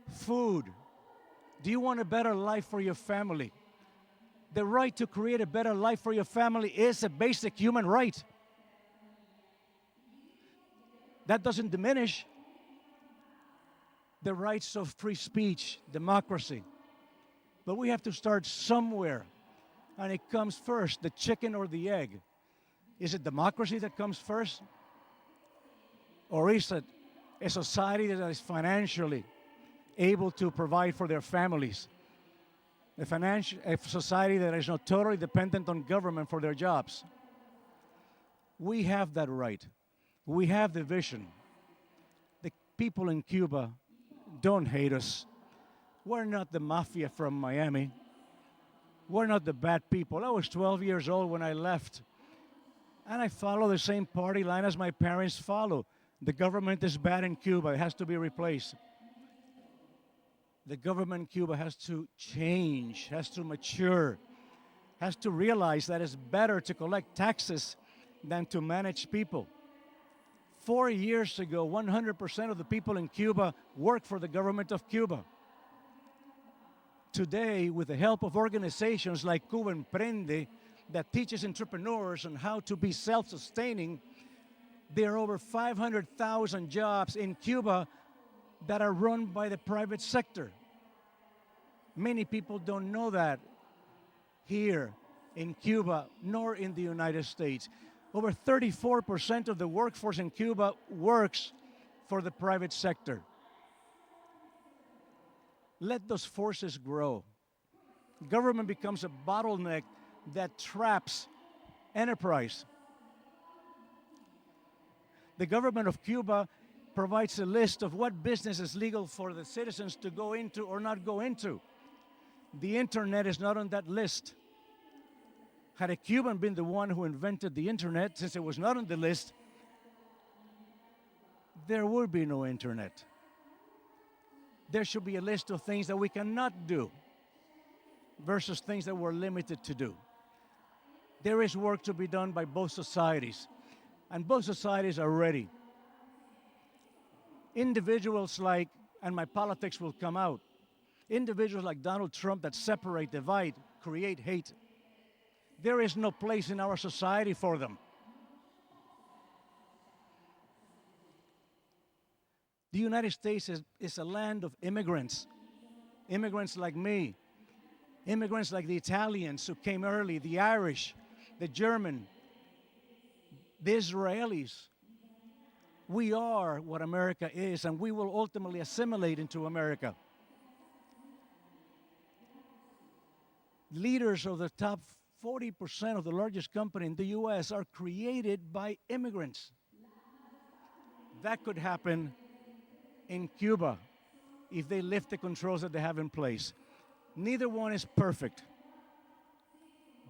food? Do you want a better life for your family? The right to create a better life for your family is a basic human right. That doesn't diminish the rights of free speech, democracy. But we have to start somewhere. And it comes first, the chicken or the egg. Is it democracy that comes first? Or is it a society that is financially able to provide for their families? A society that is not totally dependent on government for their jobs. We have that right. We have the vision. The people in Cuba don't hate us. We're not the mafia from Miami. We're not the bad people. I was 12 years old when I left. And I follow the same party line as my parents follow. The government is bad in Cuba. It has to be replaced. The government in Cuba has to change, has to mature, has to realize that it's better to collect taxes than to manage people. 4 years ago, 100% of the people in Cuba worked for the government of Cuba. Today, with the help of organizations like Cuba Emprende, that teaches entrepreneurs on how to be self-sustaining, there are over 500,000 jobs in Cuba that are run by the private sector. Many people don't know that here in Cuba, nor in the United States. Over 34% of the workforce in Cuba works for the private sector. Let those forces grow. Government becomes a bottleneck that traps enterprise. The government of Cuba provides a list of what business is legal for the citizens to go into or not go into. The internet is not on that list. Had a Cuban been the one who invented the internet, since it was not on the list, there would be no internet. there should be a list of things that we cannot do versus things that we're limited to do. There is work to be done by both societies, and both societies are ready. Individuals like, and my politics will come out, individuals like Donald Trump that separate, divide, create hate. There is no place in our society for them. The United States is a land of immigrants. Immigrants like me, immigrants like the Italians who came early, the Irish, the German, the Israelis. We are what America is, and we will ultimately assimilate into America. Leaders of the top 40% of the largest company in the U.S. are created by immigrants. That could happen in Cuba if they lift the controls that they have in place. Neither one is perfect.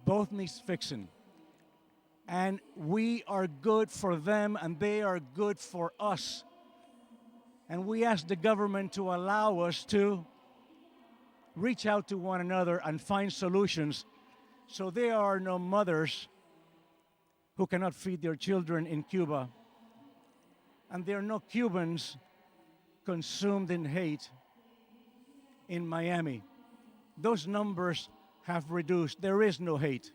Both needs fixing. And we are good for them, and they are good for us. And we ask the government to allow us to reach out to one another and find solutions so there are no mothers who cannot feed their children in Cuba, and there are no Cubans consumed in hate in Miami. Those numbers have reduced. There is no hate.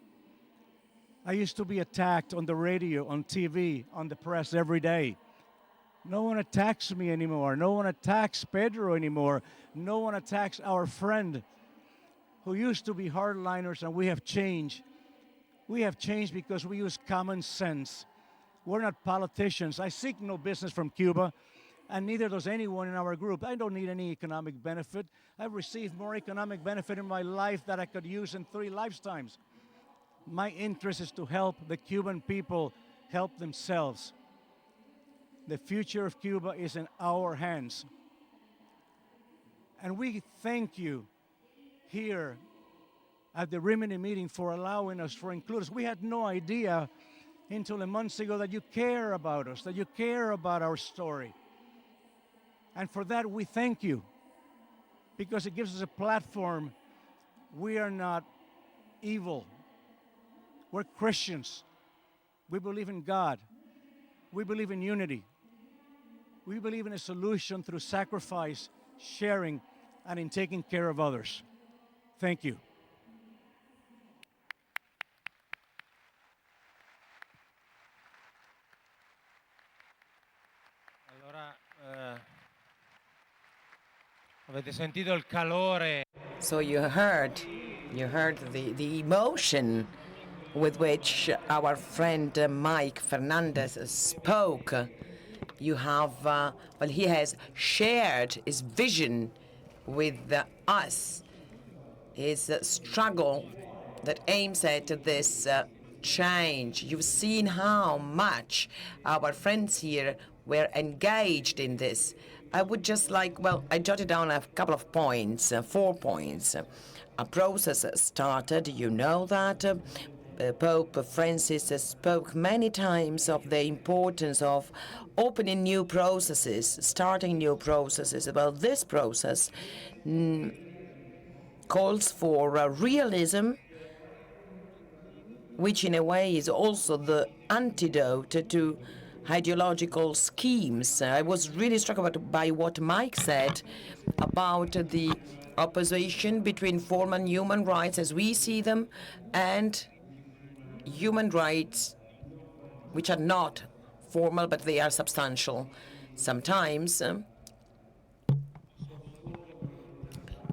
I used to be attacked on the radio, on TV, on the press every day. No one attacks me anymore. No one attacks Pedro anymore. No one attacks our friend who used to be hardliners, and we have changed. We have changed because we use common sense. We're not politicians. I seek no business from Cuba, and neither does anyone in our group. I don't need any economic benefit. I've received more economic benefit in my life that I could use in 3 lifetimes. My interest is to help the Cuban people help themselves. The future of Cuba is in our hands. And we thank you here at the Rimini meeting for allowing us, for including us. We had no idea until a month ago that you care about us, that you care about our story. And for that, we thank you, because it gives us a platform. We are not evil. We're Christians. We believe in God. We believe in unity. We believe in a solution through sacrifice, sharing, and in taking care of others. Thank you. Allora, avete sentito il calore? So you heard the emotion with which our friend Mike Fernandez spoke. You have, he has shared his vision with us, his struggle that aims at this change. You've seen how much our friends here were engaged in this. I would just like, I jotted down a couple of points, 4 points. A process started, you know that. Pope Francis spoke many times of the importance of opening new processes, starting new processes. Well, this process calls for realism, which in a way is also the antidote to ideological schemes. I was really struck by what Mike said about the opposition between formal human rights as we see them and human rights which are not formal, but they are substantial. Sometimes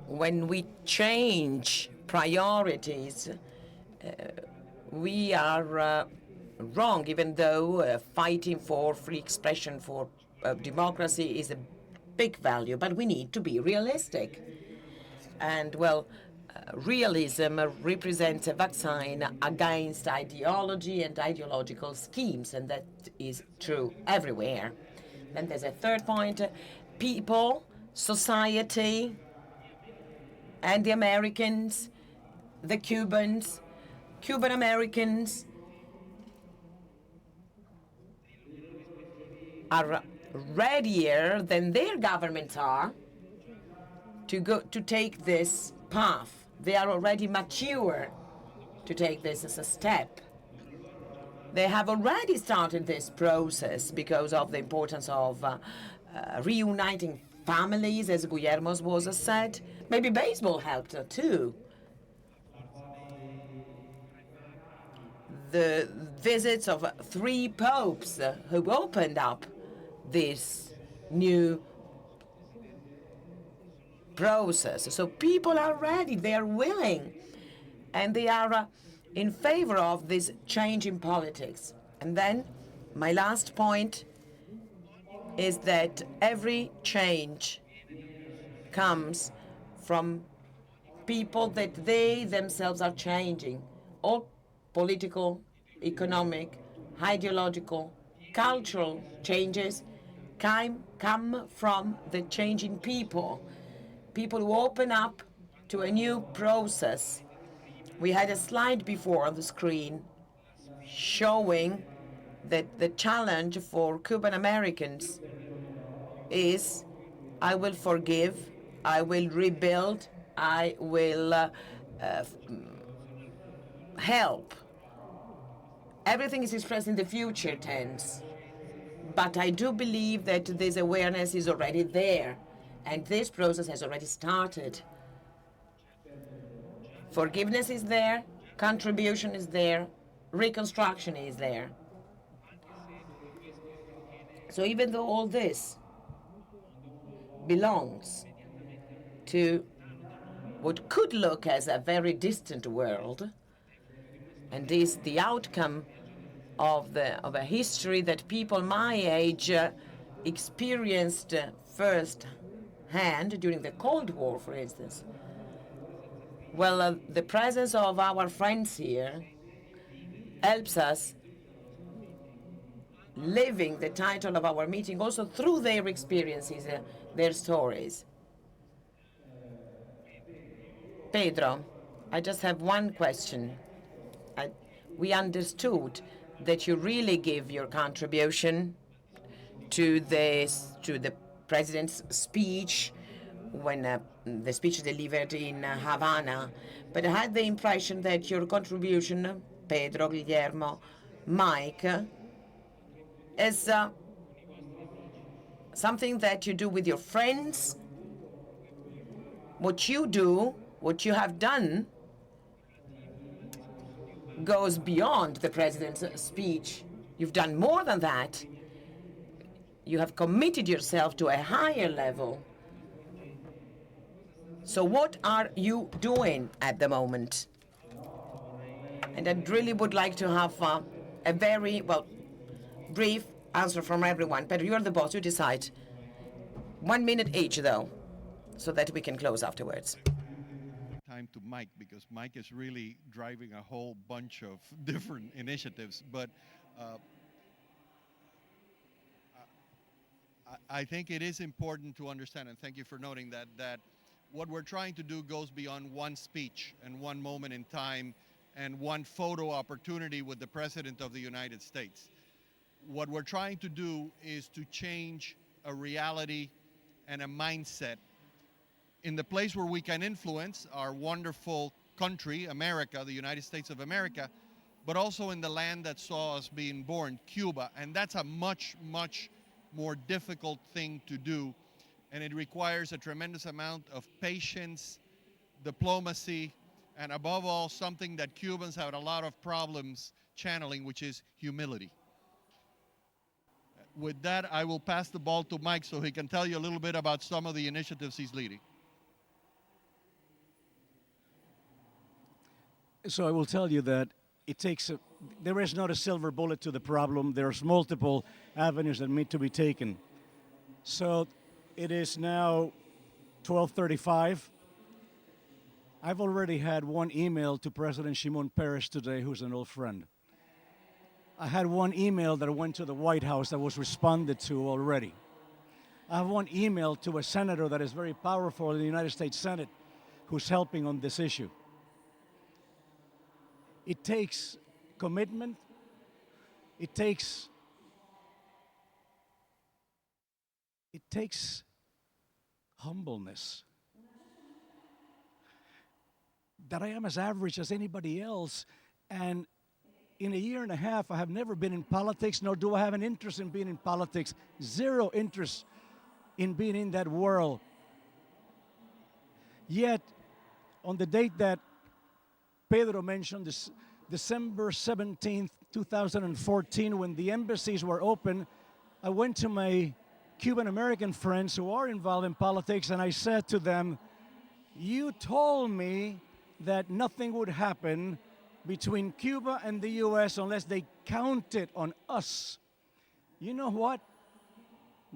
when we change priorities, we are wrong, even though fighting for free expression, for democracy is a big value, but we need to be realistic. And realism represents a vaccine against ideology and ideological schemes, and that is true everywhere. Then there's a third point, people, society, and the Americans, the Cubans, Cuban Americans are readier than their governments are to take this path. They are already mature to take this as a step. They have already started this process because of the importance of reuniting families, as Guillermo was said. Maybe baseball helped too. The visits of 3 popes who opened up this new process. So people are ready, they are willing, and they are in favor of this change in politics. And then my last point is that every change comes from people that they themselves are changing. All political, economic, ideological, cultural changes come from the changing people. People who open up to a new process. We had a slide before on the screen showing that the challenge for Cuban Americans is I will forgive, I will rebuild, I will help. Everything is expressed in the future tense. But I do believe that this awareness is already there, and this process has already started. Forgiveness is there, contribution is there, reconstruction is there. So even though all this belongs to what could look as a very distant world, and is the outcome of a history that people my age experienced first hand during the Cold War, for instance. Well, the presence of our friends here helps us living the title of our meeting also through their experiences, their stories. Pedro, I just have one question. We understood that you really give your contribution to the president's speech when the speech delivered in Havana, but I had the impression that your contribution, Pedro, Guillermo, Mike, is something that you do with your friends. What you do, what you have done, goes beyond the president's speech. You've done more than that. You have committed yourself to a higher level. So what are you doing at the moment? And I really would like to have a very, brief answer from everyone. Pedro, you're the boss, you decide. 1 minute each, though, so that we can close afterwards. Time to Mike because Mike is really driving a whole bunch of different initiatives. But I think it is important to understand, and thank you for noting that what we're trying to do goes beyond one speech and one moment in time and one photo opportunity with the President of the United States. What we're trying to do is to change a reality and a mindset in the place where we can influence our wonderful country, America, the United States of America, but also in the land that saw us being born, Cuba. And that's a much, much more difficult thing to do. And it requires a tremendous amount of patience, diplomacy, and above all, something that Cubans have a lot of problems channeling, which is humility. With that, I will pass the ball to Mike so he can tell you a little bit about some of the initiatives he's leading. So I will tell you that there is not a silver bullet to the problem. There's multiple avenues that need to be taken. So it is now 12:35. I've already had one email to President Shimon Peres today, who's an old friend. I had one email that went to the White House that was responded to already. I have one email to a senator that is very powerful in the United States Senate who's helping on this issue. It takes commitment. It takes humbleness. that I am as average as anybody else. And in a year and a half, I have never been in politics, nor do I have an interest in being in politics. Zero interest in being in that world. Yet, on the date that Pedro mentioned, this December 17th, 2014, when the embassies were open, I went to my Cuban American friends who are involved in politics, and I said to them, you told me that nothing would happen between Cuba and the U.S. unless they counted on us. You know what?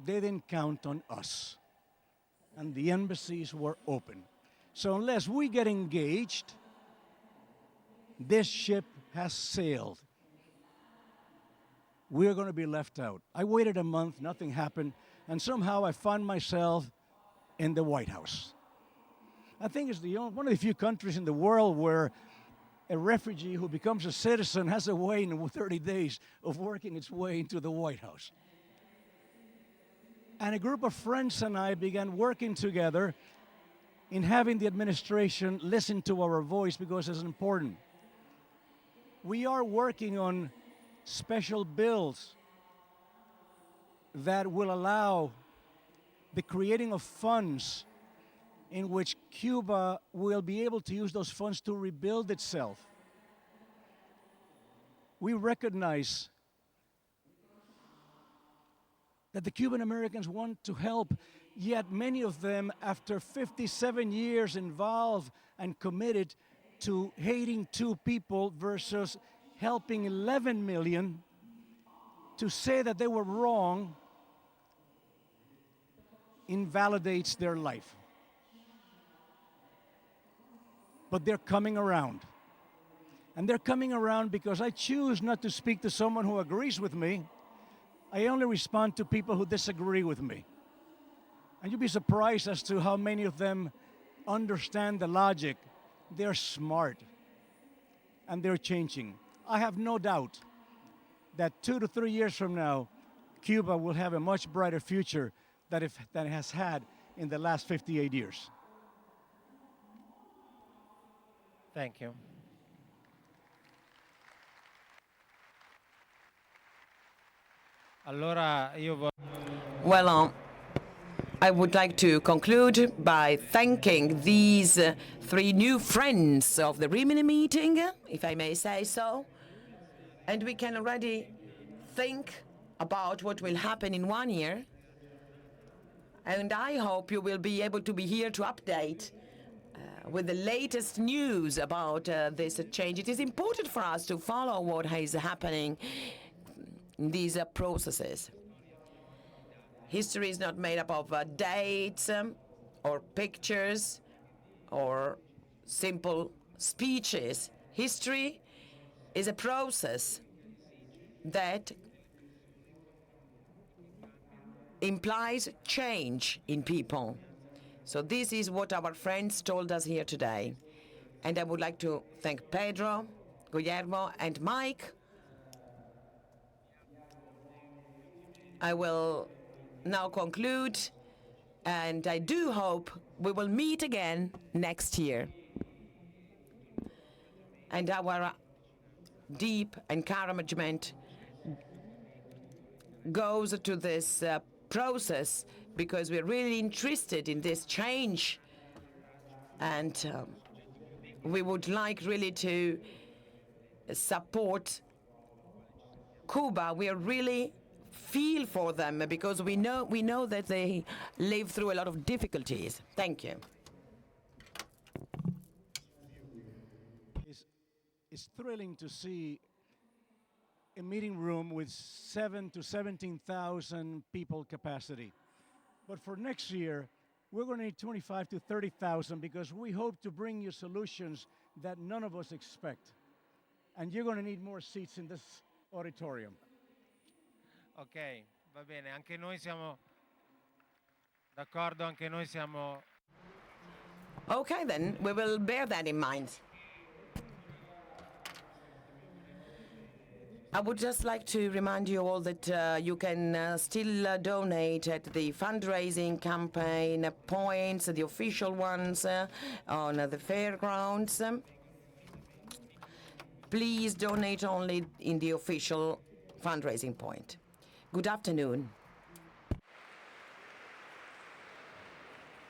They didn't count on us. And the embassies were open. So unless we get engaged, this ship has sailed. We're going to be left out. I waited a month, nothing happened, and somehow I found myself in the White House. I think it's one of the few countries in the world where a refugee who becomes a citizen has a way in 30 days of working its way into the White House. And a group of friends and I began working together in having the administration listen to our voice because it's important. We are working on special bills that will allow the creating of funds in which Cuba will be able to use those funds to rebuild itself. We recognize that the Cuban Americans want to help, yet many of them, after 57 years involved and committed to hating two people versus helping 11 million, to say that they were wrong invalidates their life. But they're coming around. And they're coming around because I choose not to speak to someone who agrees with me. I only respond to people who disagree with me. And you'd be surprised as to how many of them understand the logic. They're smart. And they're changing. I have no doubt that 2 to 3 years from now, Cuba will have a much brighter future than it has had in the last 58 years. Thank you. Allora Well, I would like to conclude by thanking these 3 new friends of the Rimini meeting, if I may say so. And we can already think about what will happen in 1 year. And I hope you will be able to be here to update with the latest news about this change. It is important for us to follow what is happening in these processes. History is not made up of dates or pictures or simple speeches. History is a process that implies change in people. So this is what our friends told us here today. And I would like to thank Pedro, Guillermo, and Mike. I will now conclude, and I do hope we will meet again next year. And our deep encouragement goes to this process because we're really interested in this change, and we would like really to support Cuba. We really feel for them because we know that they live through a lot of difficulties. Thank you. It's thrilling to see a meeting room with 7,000 to 17,000 people capacity. But for next year, we're going to need 25,000 to 30,000 because we hope to bring you solutions that none of us expect. And you're going to need more seats in this auditorium. ok, va bene, anche noi siamo d'accordo, anche noi siamo... Okay, then, we will bear that in mind. I would just like to remind you all that you can still donate at the fundraising campaign points, the official ones on the fairgrounds. Please donate only in the official fundraising point. Good afternoon.